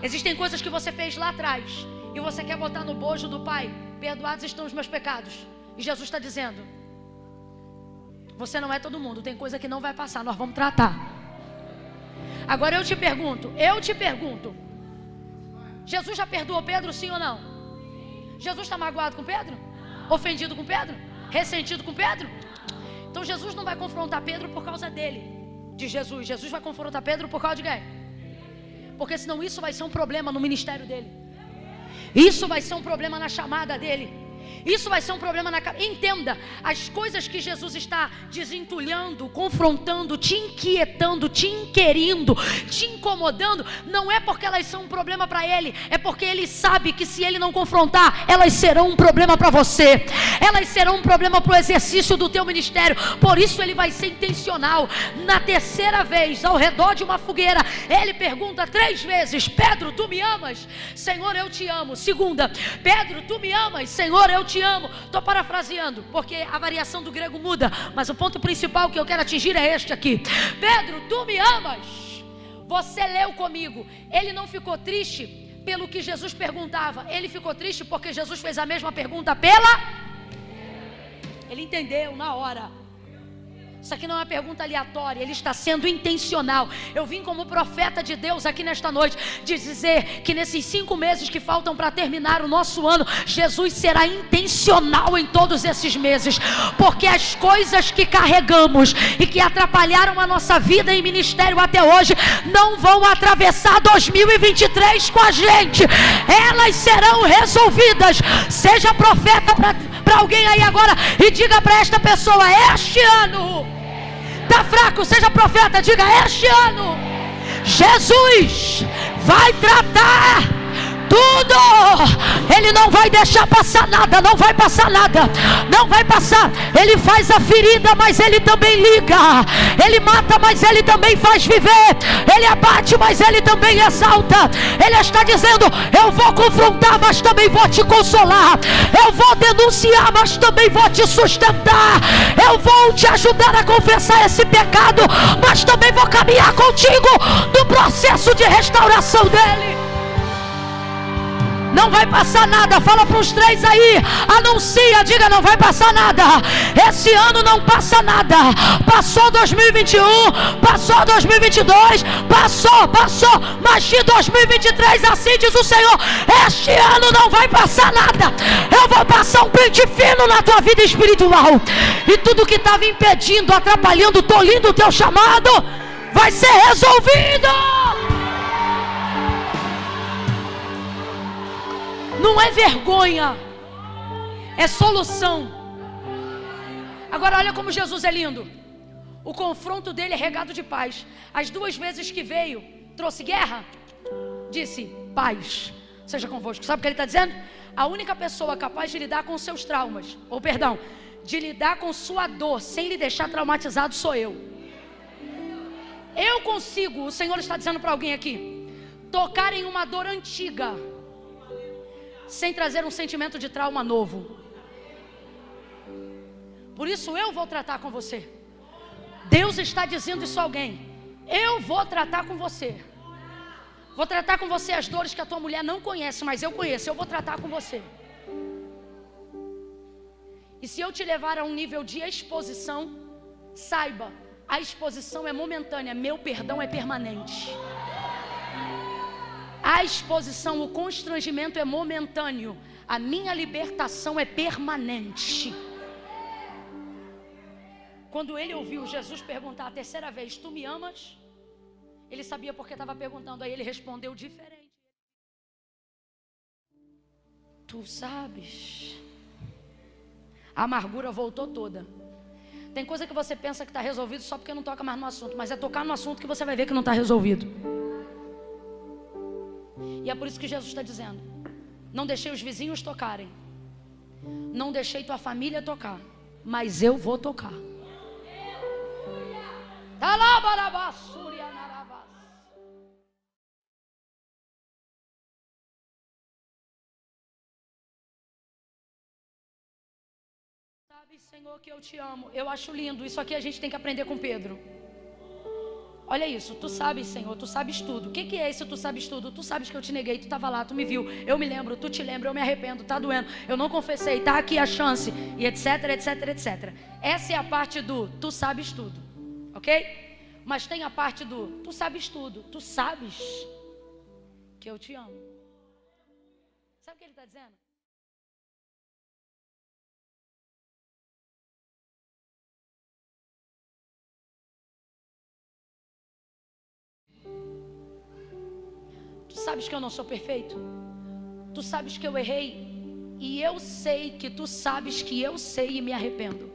Existem coisas que você fez lá atrás e você quer botar no bojo do Pai. Perdoados estão os meus pecados. E Jesus está dizendo: você não é todo mundo, tem coisa que não vai passar, nós vamos tratar. Agora eu te pergunto, Jesus já perdoou Pedro, sim ou não? Jesus está magoado com Pedro? Ofendido com Pedro? Ressentido com Pedro? Então Jesus não vai confrontar Pedro por causa dele, de Jesus. Jesus vai confrontar Pedro por causa de quem? Porque senão isso vai ser um problema no ministério dele. Isso vai ser um problema na chamada dele. Isso vai ser um problema na... Entenda, as coisas que Jesus está desentulhando, confrontando, te inquietando, te inquirindo, te incomodando, não é porque elas são um problema para Ele, é porque Ele sabe que se Ele não confrontar, elas serão um problema para você, elas serão um problema para o exercício do teu ministério. Por isso Ele vai ser intencional. Na terceira vez, ao redor de uma fogueira, Ele pergunta 3 vezes: Pedro, tu me amas? Senhor, eu te amo. Segunda: Pedro, tu me amas? Senhor, eu te amo. Estou parafraseando, porque a variação do grego muda, mas o ponto principal que eu quero atingir é este aqui. Pedro, tu me amas? Você leu comigo. Ele não ficou triste pelo que Jesus perguntava, ele ficou triste porque Jesus fez a mesma pergunta ele entendeu na hora. Isso aqui não é uma pergunta aleatória, ele está sendo intencional. Eu vim como profeta de Deus aqui nesta noite, de dizer que nesses 5 meses que faltam para terminar o nosso ano, Jesus será intencional em todos esses meses, porque as coisas que carregamos e que atrapalharam a nossa vida em ministério até hoje, não vão atravessar 2023 com a gente, elas serão resolvidas. Seja profeta para alguém aí agora e diga para esta pessoa: este ano, tá fraco, seja profeta, diga: este ano Jesus vai tratar tudo. Ele não vai deixar passar nada, não vai passar nada, não vai passar. Ele faz a ferida, mas ele também liga. Ele mata, mas ele também faz viver. Ele abate, mas ele também exalta. Ele está dizendo: eu vou confrontar, mas também vou te consolar. Eu vou denunciar, mas também vou te sustentar. Eu vou te ajudar a confessar esse pecado, mas também vou caminhar contigo no processo de restauração dele. Não vai passar nada. Fala para os 3 aí, anuncia, diga: não vai passar nada. Esse ano não passa nada. Passou 2021, passou 2022, passou, mas de 2023, assim diz o Senhor, este ano não vai passar nada. Eu vou passar um pente fino na tua vida espiritual, e tudo que estava impedindo, atrapalhando, tolindo o teu chamado, vai ser resolvido. Não é vergonha, é solução. Agora olha como Jesus é lindo. O confronto dele é regado de paz. As 2 vezes que veio, trouxe guerra, disse paz. seja convosco. Sabe o que ele está dizendo? A única pessoa capaz de lidar com seus traumas, de lidar com sua dor, sem lhe deixar traumatizado, sou eu. Eu consigo, o Senhor está dizendo para alguém aqui, tocar em uma dor antiga, sem trazer um sentimento de trauma novo. Por isso eu vou tratar com você. Deus está dizendo isso a alguém. Eu vou tratar com você. Vou tratar com você as dores que a tua mulher não conhece, mas eu conheço. Eu vou tratar com você. E se eu te levar a um nível de exposição, saiba, a exposição é momentânea, meu perdão é permanente. A exposição, o constrangimento é momentâneo, a minha libertação é permanente. Quando ele ouviu Jesus perguntar a terceira vez, tu me amas? Ele sabia porque estava perguntando, aí ele respondeu diferente. Tu sabes. A amargura voltou toda. Tem coisa que você pensa que está resolvido só porque não toca mais no assunto, mas é tocar no assunto que você vai ver que não está resolvido. E é por isso que Jesus está dizendo, não deixei os vizinhos tocarem, não deixei tua família tocar, mas eu vou tocar. Sabe, Senhor, que eu te amo. Eu acho lindo, isso aqui a gente tem que aprender com Pedro. Olha isso, tu sabes, Senhor, tu sabes tudo. O que é isso, tu sabes tudo? Tu sabes que eu te neguei, tu estava lá, tu me viu. Eu me lembro, tu te lembra, eu me arrependo, tá doendo. Eu não confessei, tá aqui a chance. E etc, etc, etc. Essa é a parte do tu sabes tudo, ok? Mas tem a parte do tu sabes tudo. Tu sabes que eu te amo. Sabe o que ele está dizendo? Tu sabes que eu não sou perfeito? Tu sabes que eu errei? E eu sei que tu sabes que eu sei e me arrependo.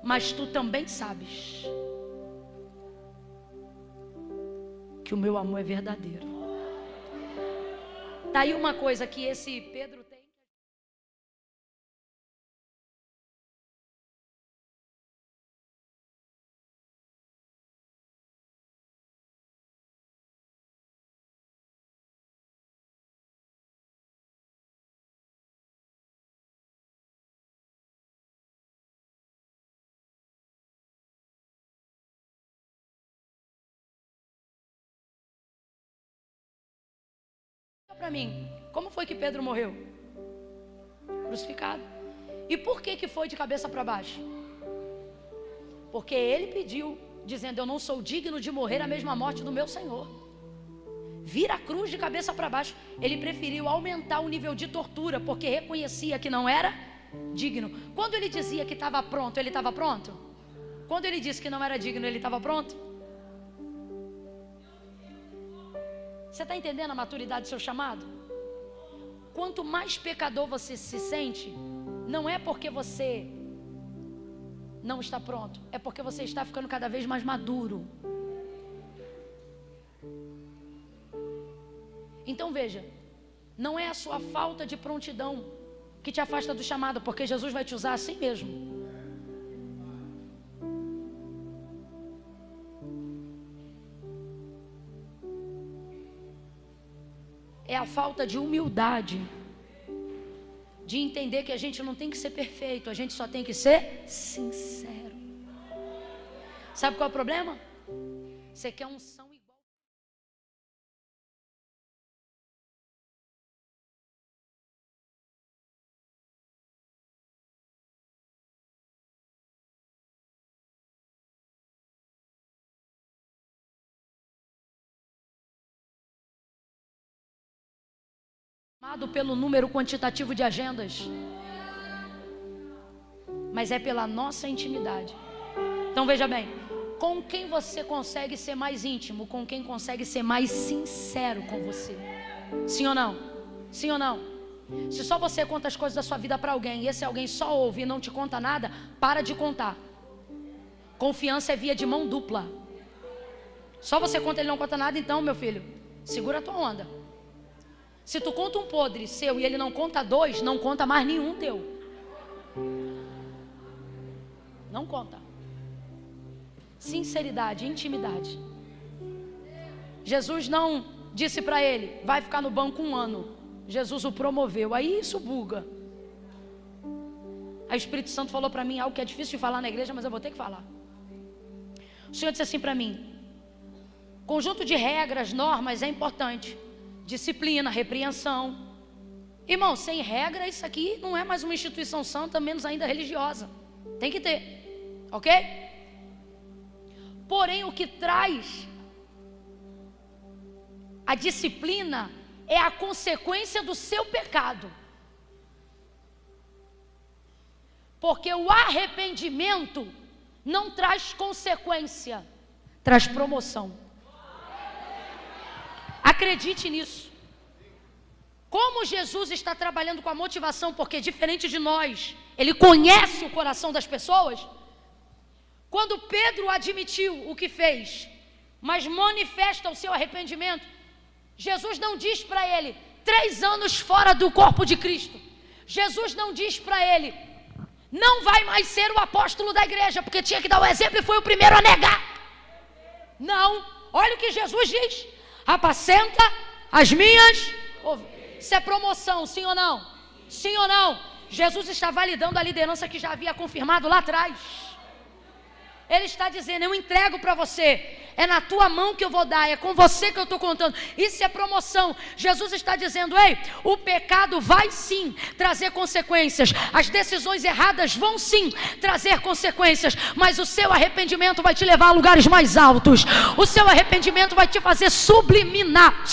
Mas tu também sabes que o meu amor é verdadeiro. Tá aí uma coisa que esse Pedro tem. Para mim, como foi que Pedro morreu? Crucificado. E por que foi de cabeça para baixo? Porque ele pediu, dizendo, eu não sou digno de morrer a mesma morte do meu Senhor. Vira a cruz de cabeça para baixo. Ele preferiu aumentar o nível de tortura, porque reconhecia que não era digno. Quando ele dizia que estava pronto, ele estava pronto? Quando ele disse que não era digno, ele estava pronto? Você está entendendo a maturidade do seu chamado? Quanto mais pecador você se sente, não é porque você não está pronto, é porque você está ficando cada vez mais maduro. Então veja, não é a sua falta de prontidão que te afasta do chamado, porque Jesus vai te usar assim mesmo. É a falta de humildade, de entender que a gente não tem que ser perfeito, a gente só tem que ser sincero. Sabe qual é o problema? Você quer unção igual. Pelo número quantitativo de agendas, mas é pela nossa intimidade. Então veja bem, com quem você consegue ser mais íntimo? Com quem consegue ser mais sincero com você? Sim ou não? Sim ou não? Se só você conta as coisas da sua vida para alguém e esse alguém só ouve e não te conta nada, para de contar. Confiança é via de mão dupla. Só você conta, ele não conta nada, então meu filho, segura a tua onda. Se tu conta um podre seu e ele não conta 2, não conta mais nenhum teu. Não conta. Sinceridade, intimidade. Jesus não disse para ele, vai ficar no banco 1 ano. Jesus o promoveu. Aí isso buga. Aí o Espírito Santo falou para mim algo que é difícil de falar na igreja, mas eu vou ter que falar. O Senhor disse assim para mim: conjunto de regras, normas é importante. Disciplina, repreensão. Irmão, sem regra isso aqui não é mais uma instituição santa, menos ainda religiosa. Tem que ter, ok? Porém, o que traz a disciplina é a consequência do seu pecado. Porque o arrependimento não traz consequência, traz promoção. Acredite nisso. Como Jesus está trabalhando com a motivação, porque diferente de nós, Ele conhece o coração das pessoas. Quando Pedro admitiu o que fez, mas manifesta o seu arrependimento, Jesus não diz para ele, 3 anos fora do corpo de Cristo. Jesus não diz para ele, não vai mais ser o apóstolo da igreja, porque tinha que dar o exemplo e foi o primeiro a negar. Não, olha o que Jesus diz: apacenta as minhas ovelhas. Isso é promoção, sim ou não? Sim ou não? Jesus está validando a liderança que já havia confirmado lá atrás. Ele está dizendo, eu entrego para você, é na tua mão que eu vou dar, é com você que eu estou contando. Isso é promoção. Jesus está dizendo, ei, o pecado vai sim trazer consequências, as decisões erradas vão sim trazer consequências, mas o seu arrependimento vai te levar a lugares mais altos. O seu arrependimento vai te fazer sublimar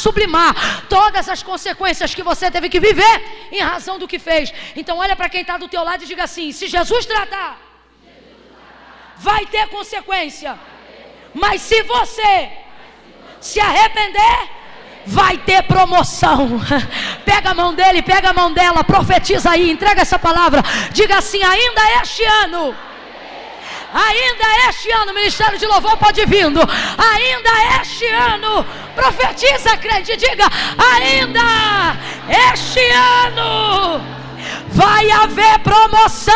todas as consequências que você teve que viver em razão do que fez. Então olha para quem está do teu lado e diga assim, se Jesus tratar, vai ter consequência, mas se você se arrepender, vai ter promoção. Pega a mão dele, pega a mão dela, profetiza aí, entrega essa palavra, diga assim, ainda este ano, Ministério de Louvor pode vindo, ainda este ano, profetiza, crente, diga, ainda este ano vai haver promoção.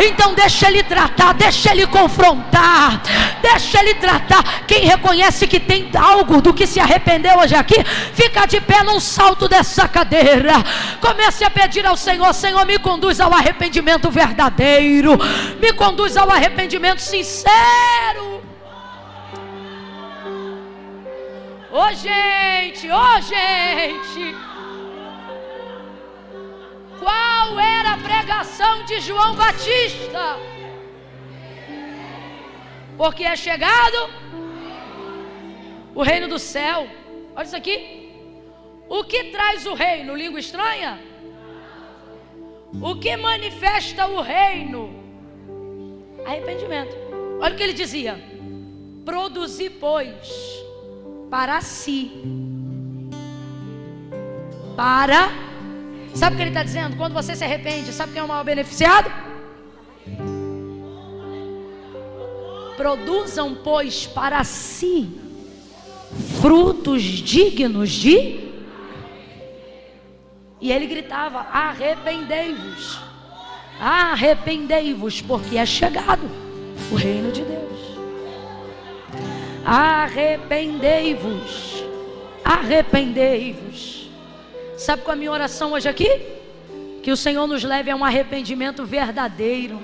Então deixa ele tratar, deixa ele confrontar, deixa ele tratar. Quem reconhece que tem algo do que se arrependeu hoje aqui, fica de pé num salto dessa cadeira, comece a pedir ao Senhor, Senhor, me conduz ao arrependimento verdadeiro, me conduz ao arrependimento sincero. Ô gente, qual era a pregação de João Batista? Porque é chegado o reino do céu. Olha isso aqui. O que traz o reino? Língua estranha? O que manifesta o reino? Arrependimento. Olha o que ele dizia: produzir, pois, para si. Sabe o que ele está dizendo? Quando você se arrepende, sabe quem é o maior beneficiado? Produzam, pois, para si frutos dignos de... E ele gritava, arrependei-vos, porque é chegado o reino de Deus. Arrependei-vos. Sabe qual é a minha oração hoje aqui? Que o Senhor nos leve a um arrependimento verdadeiro,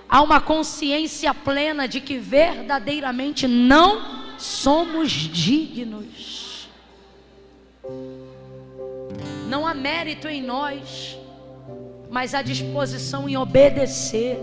a uma consciência plena de que verdadeiramente não somos dignos. Não há mérito em nós, mas há disposição em obedecer.